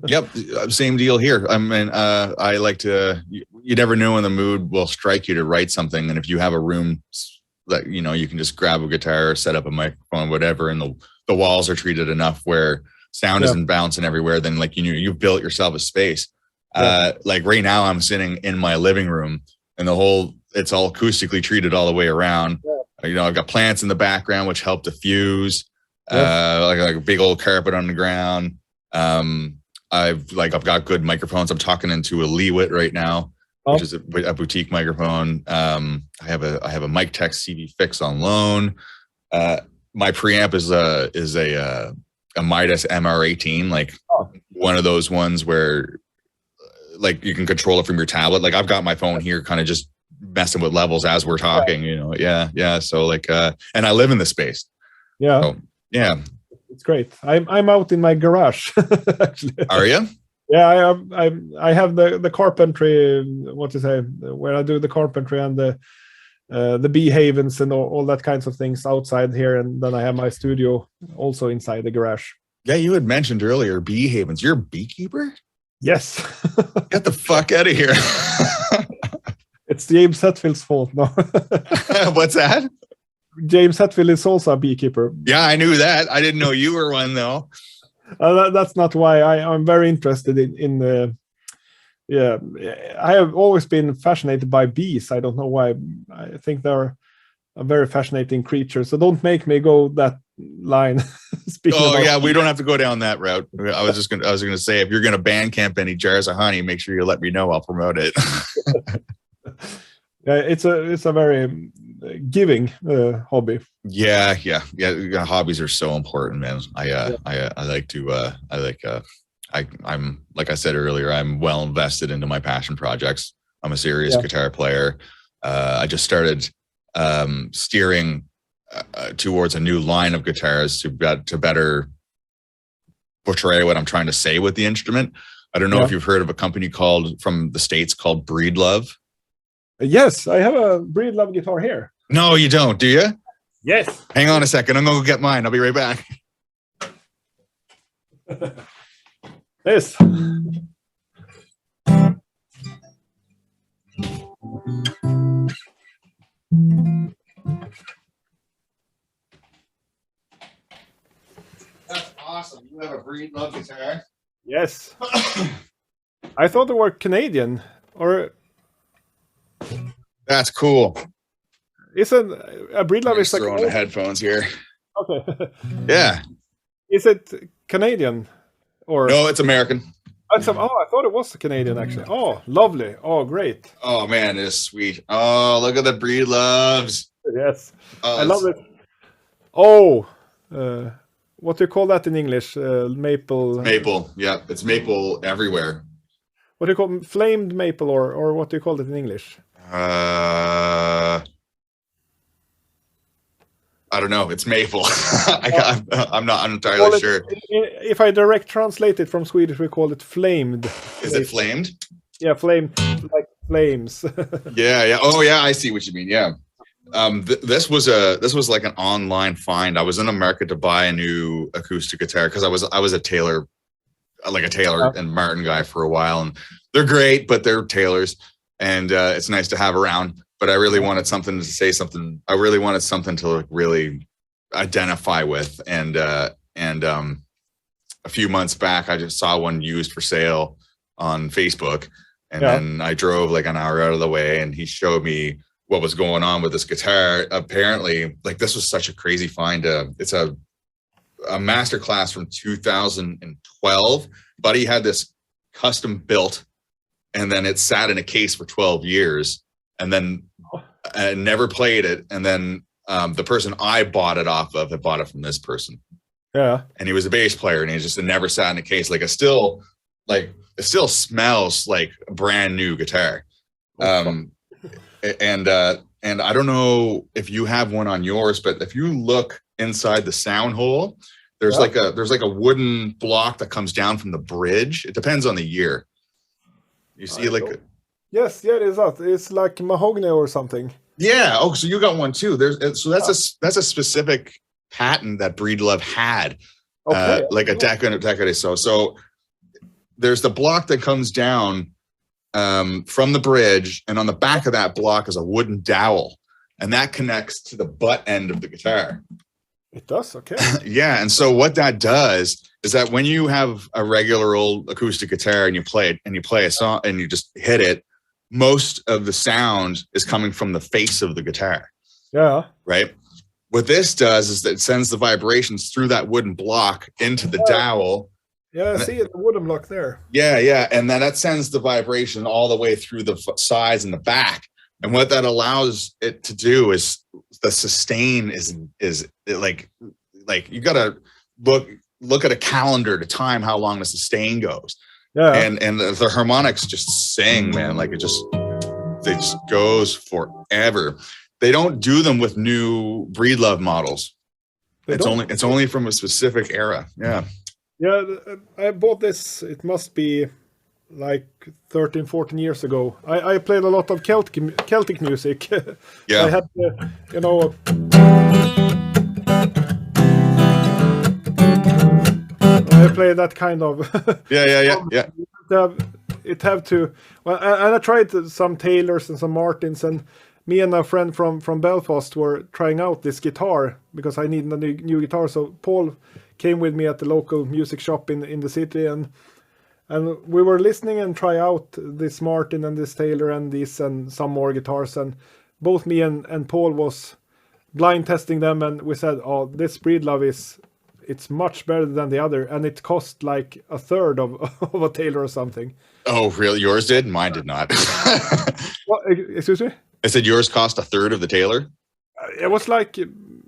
Yep. Same deal here. I mean, I like to. You never know when the mood will strike you to write something, and if you have a room that you can just grab a guitar, set up a microphone, whatever, and the walls are treated enough where sound isn't bouncing everywhere, then you've built yourself a space. Like right now, I'm sitting in my living room, and it's all acoustically treated all the way around. I've got plants in the background which help diffuse. Like a big old carpet on the ground. I've got good microphones. I'm talking into a Leewit right now, which is a boutique microphone. I have a Mic Tech CV Fix on loan. My preamp is a Midas MR18, one of those ones where you can control it from your tablet. Like I've got my phone here, kind of just messing with levels as we're talking. Yeah. So and I live in the space. Yeah. So, yeah. It's great. I'm out in my garage. Actually. Are you? Yeah, I have the carpentry. What to say? Where I do the carpentry and the bee havens and all that kinds of things outside here, and then I have my studio also inside the garage. Yeah, you had mentioned earlier bee havens. You're a beekeeper? Yes. Get the fuck out of here. It's James Hetfield's fault. No. What's that? James Hetfield is also a beekeeper. Yeah, I knew that. I didn't know you were one though. That's not why I'm very interested in yeah, I have always been fascinated by bees. I don't know why. I think they're a very fascinating creature. So don't make me go that line. Yeah, we don't have to go down that route. I was gonna say, if you're gonna Bandcamp any jars of honey, make sure you let me know. I'll promote it. Yeah, it's a very giving hobby. Yeah. Hobbies are so important, man. I'm like I said earlier, I'm well invested into my passion projects. I'm a serious guitar player. I just started steering towards a new line of guitars to better portray what I'm trying to say with the instrument. I don't know if you've heard of a company from the States called Breedlove. Yes, I have a Breedlove guitar here. No, you don't, do you? Yes. Hang on a second. I'm going to go get mine. I'll be right back. This. That's awesome. You have a Breedlove guitar? Yes. I thought they were Canadian, or... That's cool. Isn't a Breedlove is like throwing the headphones here? Okay. Yeah. Is it Canadian or no? It's American. I thought it was Canadian actually. Oh, lovely. Oh, great. Oh man, it's sweet. Oh, look at the Breedloves. Yes, I love it. Oh, what do you call that in English? Maple. Maple. Yeah, it's maple everywhere. What do you call flamed maple, or what do you call it in English? I don't know. It's maple. I'm not entirely sure. If I direct translate it from Swedish, we call it flamed. Is it flamed? Yeah, flamed, like flames. Yeah. Oh, yeah. I see what you mean. Yeah. This was like an online find. I was in America to buy a new acoustic guitar because I was a tailor, and Martin guy for a while, and they're great, but they're tailors, and it's nice to have around. But I really wanted something to say something. I really wanted something to really identify with. And a few months back, I just saw one used for sale on Facebook. And then I drove like an hour out of the way, and he showed me what was going on with this guitar. Apparently, like, this was such a crazy find. It's a master class from 2012. Buddy had this custom built, and then it sat in a case for 12 years. And then I never played it. And then the person I bought it off of had bought it from this person. Yeah. And he was a bass player, and he just never sat in a case. Like, it still smells like a brand new guitar. And and I don't know if you have one on yours, but if you look inside the sound hole, there's like a wooden block that comes down from the bridge. It depends on the year. You see yes, yeah, it is that. It's like mahogany or something. Yeah. Oh, so you got one too. That's a specific patent that Breedlove had. Okay. Like a decade or so. So there's the block that comes down from the bridge, and on the back of that block is a wooden dowel, and that connects to the butt end of the guitar. It does, okay. Yeah, and so what that does is that when you have a regular old acoustic guitar and you play it, and you play a song and you just hit it, most of the sound is coming from the face of the guitar. Yeah. Right? What this does is that it sends the vibrations through that wooden block into the dowel. Yeah, I see it, the wooden block there. Yeah, yeah, and then that sends the vibration all the way through the sides and the back. And what that allows it to do is the sustain is like you gotta look at a calendar to time how long the sustain goes. Yeah. And the harmonics just sing, man. Like it just goes forever. They don't do them with new Breedlove models. It's only from a specific era. Yeah. Yeah, I bought this. It must be like 13, 14 years ago. I played a lot of Celtic music. Yeah. I had, I played that kind of. Yeah. It have to. Well, and I tried some Taylors and some Martins, and me and a friend from Belfast were trying out this guitar because I needed a new guitar. So Paul came with me at the local music shop in the city, and we were listening and try out this Martin and this Taylor and this and some more guitars, and both me and Paul was blind testing them, and we said, oh, this Breedlove it's much better than the other, and it cost like a third of a Taylor or something. Oh, really? Yours did? Mine did not. What, excuse me? I said yours cost a third of the Taylor? It was like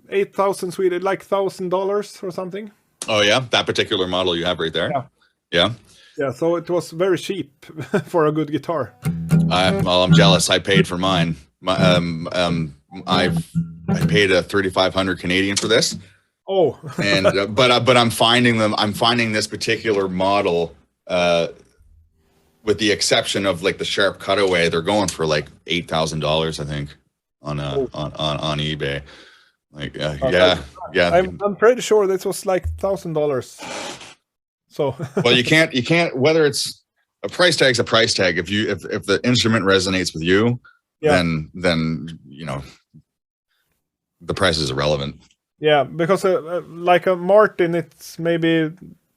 8,000 Swedish, like $1,000 or something. Oh yeah, that particular model you have right there. Yeah. Yeah. So it was very cheap for a good guitar. Well, I'm jealous. I paid for mine. I paid a 3,500 Canadian for this. Oh. And but I'm finding this particular model, with the exception of like the sharp cutaway, they're going for like $8,000, I think, on eBay. Like yeah. I'm pretty sure this was like $1,000. So well, you can't whether it's a price tag's a price tag. If the instrument resonates with you, then the price is irrelevant. Yeah, because like a Martin, it's maybe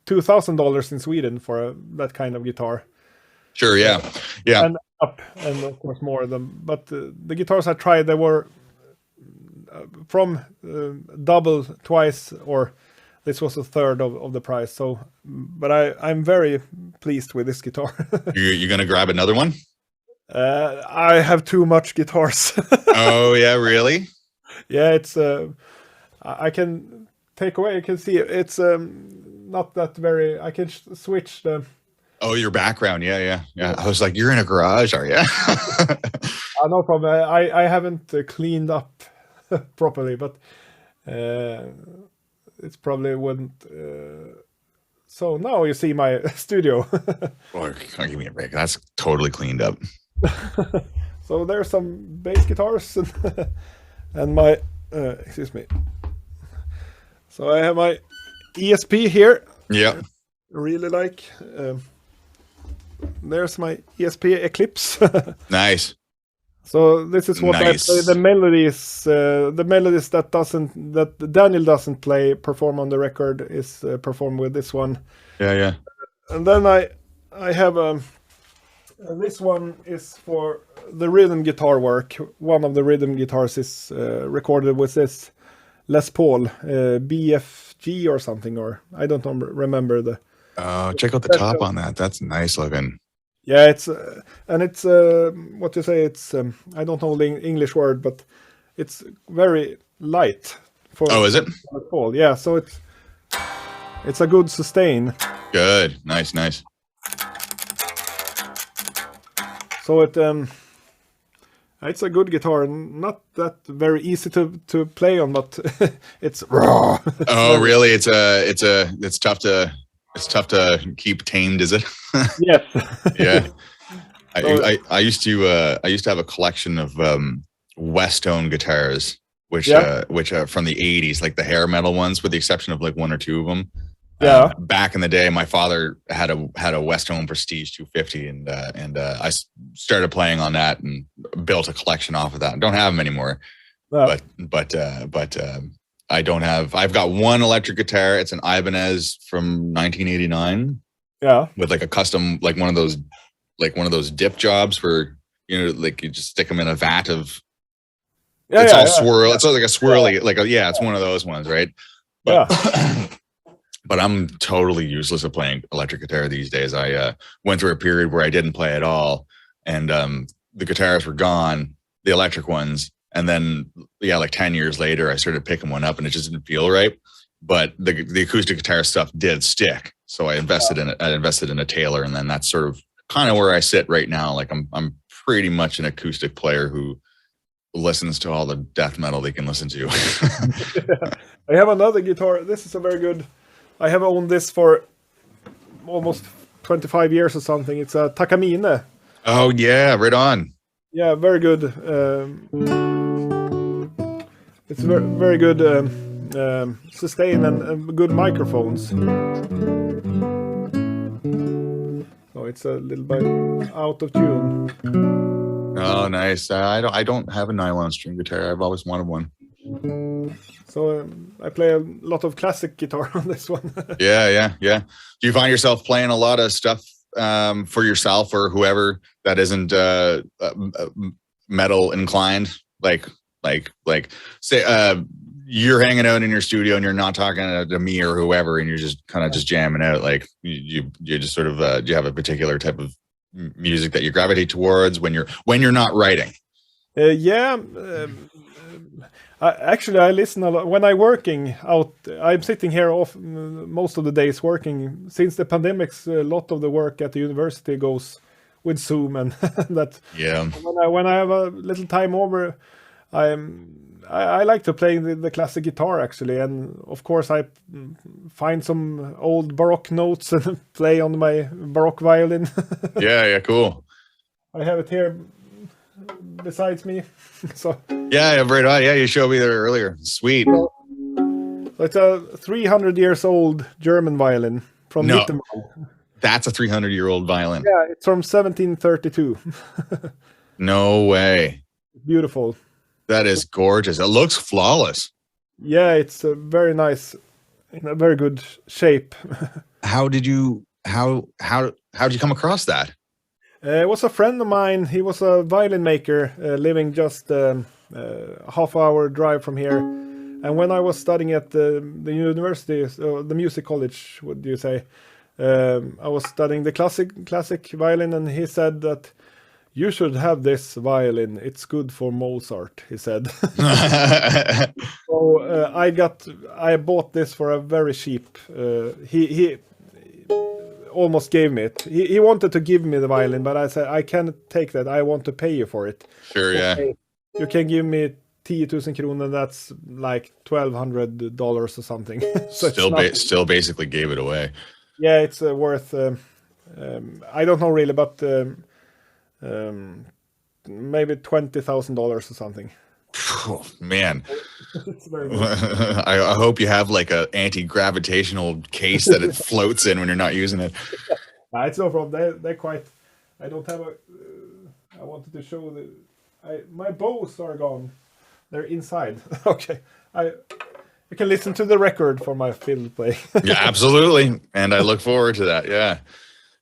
$2,000 in Sweden for that kind of guitar. Sure, yeah. And up, and of course more of them. But the guitars I tried, they were from double, twice, or this was a third of the price. So, but I'm very pleased with this guitar. You're gonna grab another one? I have too much guitars. Oh yeah, really? Yeah, it's I can take away. You can see it's not that very. I can switch the. Oh, your background, yeah. I was like, you're in a garage, are you? No problem. I haven't cleaned up properly, but it's probably wouldn't. So now you see my studio. Oh, give me a break. That's totally cleaned up. So there's some bass guitars and my excuse me. So I have my ESP here. Yeah. Really like. There's my ESP Eclipse. Nice. So this is what I play. The melodies that Daniel doesn't perform on the record is performed with this one. Yeah. And then I have this one is for the rhythm guitar work. One of the rhythm guitars is recorded with this Les Paul BFG or something, or I don't remember the. Check out the top on that. That's nice looking. Yeah, it's and it's what you say. It's I don't know the English word, but it's very light. Is it? Paul. Yeah, so it's a good sustain. Good, nice. So it It's a good guitar, not that very easy to play on, but it's raw. Oh, really? It's tough to keep tamed, is it? Yes. Yeah. I used to have a collection of Westone guitars, which from the 80s, like the hair metal ones, with the exception of like one or two of them. Yeah. Back in the day, my father had a Westone Prestige 250, and I started playing on that and built a collection off of that. I don't have them anymore, but I don't have. I've got one electric guitar. It's an Ibanez from 1989. Yeah. With like a custom, like one of those dip jobs where like you just stick them in a vat of. Yeah, it's all swirl. Yeah. It's like a swirly, it's one of those ones, right? But, but I'm totally useless at playing electric guitar these days. I went through a period where I didn't play at all, and the guitars were gone, the electric ones, and then like 10 years later, I started picking one up, and it just didn't feel right. But the acoustic guitar stuff did stick, so I invested in it. I invested in a Taylor, and then that's sort of kind of where I sit right now. Like I'm pretty much an acoustic player who listens to all the death metal they can listen to. I have another guitar. This is a very good. I have owned this for almost 25 years or something. It's a Takamine. Oh yeah, right on. Yeah, very good. It's very very good sustain and good microphones. So it's a little bit out of tune. Oh, nice. I don't have a nylon string guitar. I've always wanted one. So I play a lot of classic guitar on this one. Yeah. Do you find yourself playing a lot of stuff for yourself or whoever that isn't metal inclined? Like say you're hanging out in your studio and you're not talking to me or whoever, and you're just kind of just jamming out. Like you just sort of do you have a particular type of music that you gravitate towards when you're not writing? I listen a lot when I'm working out. I'm sitting here most of the days working. Since the pandemics, a lot of the work at the university goes with Zoom and that. Yeah. When I have a little time over, I like to play the classic guitar actually, and of course I find some old Baroque notes and play on my Baroque violin. Yeah, cool. I have it here besides me. So yeah, right on. Yeah, you showed me there earlier. Sweet. So it's a 300 years old German violin from Wittenwald. That's a 300-year-old violin. Yeah, it's from 1732. No way. Beautiful. That is gorgeous. It looks flawless. Yeah, it's very nice, in a very good shape. How did you come across that? It was a friend of mine. He was a violin maker living just a half-hour drive from here. And when I was studying at the university, the music college, what do you say? I was studying the classic violin, and he said that you should have this violin. It's good for Mozart, he said. So I bought this for a very cheap. He almost gave me it. He wanted to give me the violin, but I said I can't take that. I want to pay you for it. Sure, yeah. Okay, you can give me 10,000 kronor. That's like $1,200 or something. So still basically gave it away. Yeah, it's worth. I don't know really, but maybe $20,000 or something. Oh, man. It's very I hope you have like a anti-gravitational case that it floats in when you're not using it. It's no problem. They're quite. I don't have a. I wanted to show my bows are gone. They're inside. Okay. You can listen to the record for my fiddle play. Yeah, absolutely. And I look forward to that. Yeah.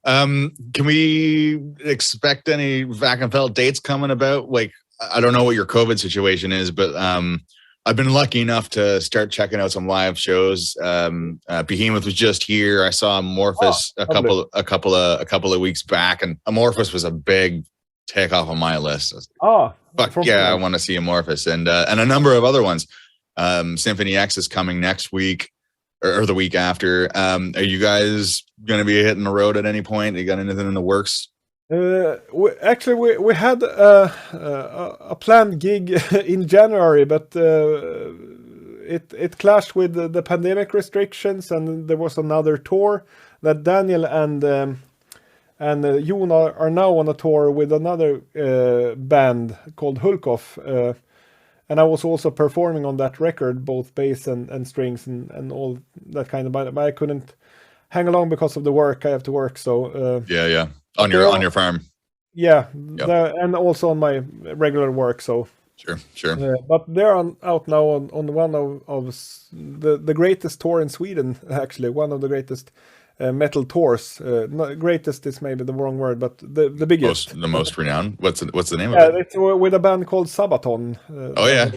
Can we expect any Wachenfeldt dates coming about? Like, I don't know what your COVID situation is, but I've been lucky enough to start checking out some live shows. Behemoth was just here. I saw Amorphous a couple of weeks back, and Amorphous was a big takeoff on my list. Fuck yeah, I want to see Amorphous, and a number of other ones. Symphony X is coming next week or the week after. Are you guys going to be hitting the road at any point? You got anything in the works? We had a planned gig in January, but it clashed with the pandemic restrictions, and there was another tour that Daniel and Jon are now on a tour with another band called Hulkoff, and I was also performing on that record, both bass and strings and all that kind of. But I couldn't hang along because of the work. I have to work, so yeah. On your farm. Yeah, Yep. and also on my regular work. So sure. but they're out now on one of the greatest tour in Sweden. Actually, one of the greatest metal tours. Not greatest is maybe the wrong word, but the biggest, The most renowned. What's the name of yeah, it? it's with a band called Sabaton. Oh yeah.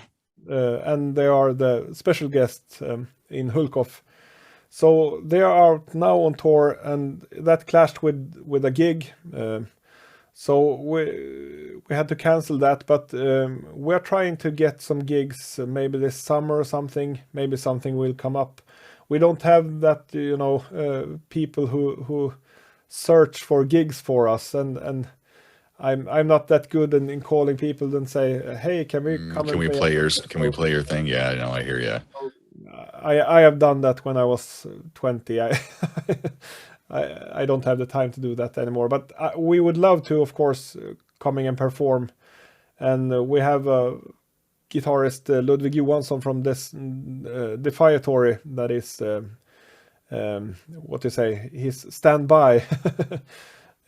And they are the special guests in Hulkoff. So they are out now on tour, and that clashed with a gig. So we had to cancel that, but we're trying to get some gigs maybe this summer or something. Maybe something will come up. We don't have that, people who search for gigs for us, and I'm not that good in calling people and say, hey, can we come? Can we play your thing? Yeah, no, I hear you. I have done that when I was 20. I don't have the time to do that anymore, but we would love to, of course, coming and perform. And we have a guitarist, Ludwig Johansson from this Defiatory, that is, what to say, he's standby.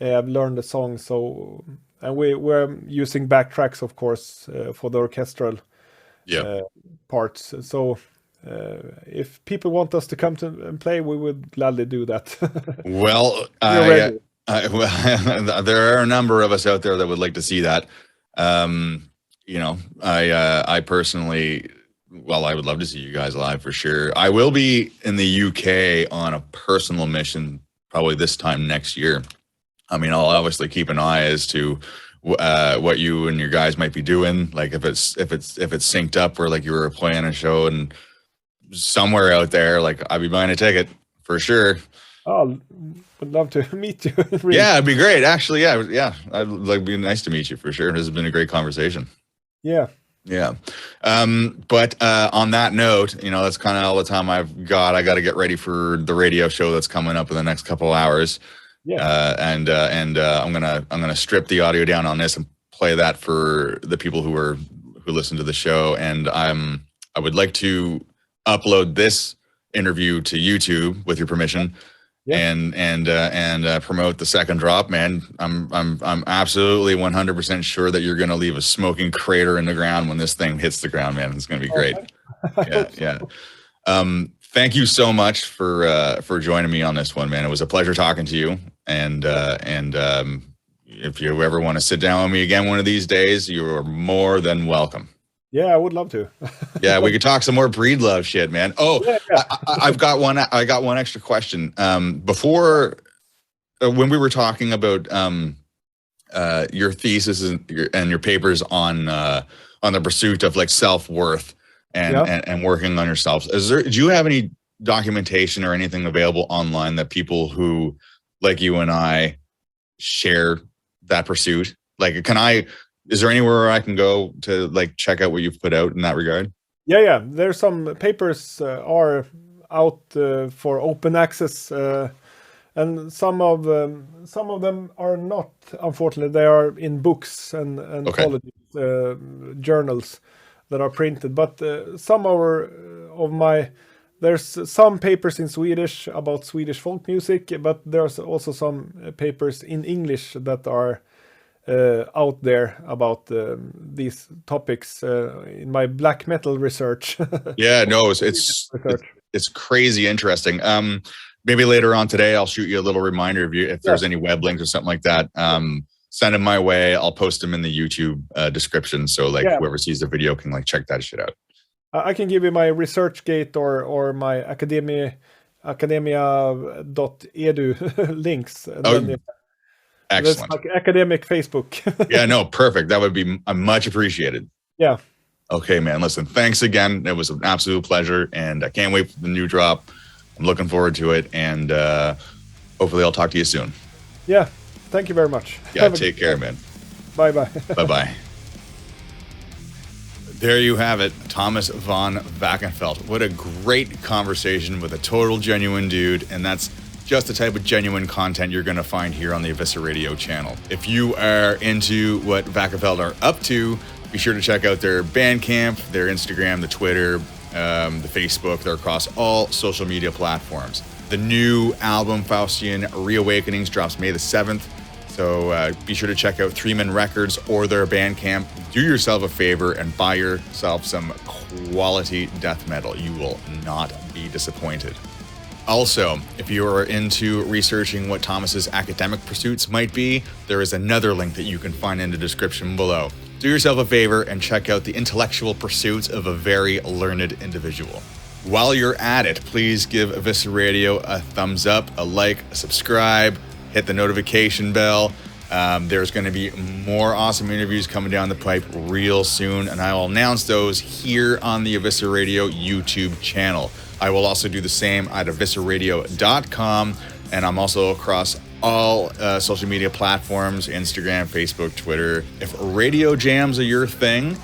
I've learned the song, so, and we're using backtracks, of course, for the orchestral parts. So if people want us to come to and play, we would gladly do that. Well, there are a number of us out there that would like to see that. I personally, well, I would love to see you guys live for sure. I will be in the UK on a personal mission probably this time next year. I mean, I'll obviously keep an eye as to what you and your guys might be doing. Like if it's synced up, or like you were playing a show and somewhere out there, like I'd be buying a ticket for sure. Oh, would love to meet you. Really. Yeah, it'd be great. Actually, yeah. I'd like be nice to meet you for sure. This has been a great conversation. Yeah. But on that note, that's kind of all the time I've got. I got to get ready for the radio show that's coming up in the next couple of hours. Yeah. And I'm gonna strip the audio down on this and play that for the people who listen to the show. And I would like to upload this interview to YouTube with your permission. Yeah. And promote the second drop, man. I'm absolutely 100% sure that you're gonna leave a smoking crater in the ground when this thing hits the ground, man. It's gonna be great. Yeah. Thank you so much for joining me on this one, man. It was a pleasure talking to you. And if you ever want to sit down with me again one of these days, you are more than welcome. Yeah, I would love to. Yeah, we could talk some more breed love shit, man. Oh, yeah. I got one extra question. Before, when we were talking about your thesis and your papers on the pursuit of like self-worth and working on yourself, do you have any documentation or anything available online that people who like you and I share that pursuit? Like, is there anywhere I can go to like check out what you've put out in that regard? Yeah. There's some papers are out for open access, and some of them are not. Unfortunately, they are in books and colleges, journals that are printed. But there's some papers in Swedish about Swedish folk music, but there's also some papers in English that are out there about these topics in my black metal research. Yeah, no, it's crazy interesting. Maybe later on today, I'll shoot you a little reminder if there's any web links or something like that. Send them my way. I'll post them in the YouTube description, so whoever sees the video can like check that shit out. I can give you my ResearchGate or my academia.edu links. Excellent. Like academic Facebook. Yeah, no, perfect. That would be much appreciated. Yeah. Okay, man. Listen, thanks again. It was an absolute pleasure, and I can't wait for the new drop. I'm looking forward to it, and hopefully I'll talk to you soon. Yeah. Thank you very much. Yeah, take care, man. Bye-bye. Bye-bye. There you have it, Thomas von Wachenfeldt. What a great conversation with a total genuine dude, and that's just the type of genuine content you're going to find here on the Evisceradio channel. If you are into what Wachenfeldt are up to, be sure to check out their Bandcamp, their Instagram, the Twitter, the Facebook. They're across all social media platforms. The new album, Faustian Reawakenings, drops May the 7th. So be sure to check out Three Men Records or their Bandcamp. Do yourself a favor and buy yourself some quality death metal. You will not be disappointed. Also, if you are into researching what Thomas's academic pursuits might be, there is another link that you can find in the description below. Do yourself a favor and check out the intellectual pursuits of a very learned individual. While you're at it, please give Evisceradio a thumbs up, a like, a subscribe, hit the notification bell. There's going to be more awesome interviews coming down the pipe real soon, and I will announce those here on the Evisceradio YouTube channel. I will also do the same at evisceradio.com, and I'm also across all social media platforms, Instagram, Facebook, Twitter. If radio jams are your thing,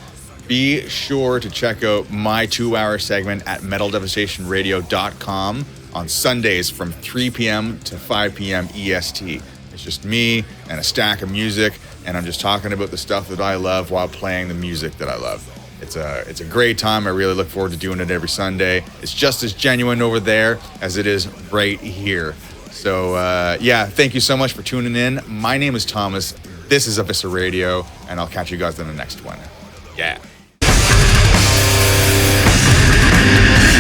be sure to check out my 2-hour segment at metaldevastationradio.com on Sundays from 3 p.m. to 5 p.m. EST. It's just me and a stack of music, and I'm just talking about the stuff that I love while playing the music that I love. It's a great time. I really look forward to doing it every Sunday. It's just as genuine over there as it is right here. So, yeah, thank you so much for tuning in. My name is Thomas. This is Evisceradio, and I'll catch you guys in the next one. Yeah.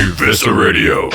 Evisceradio.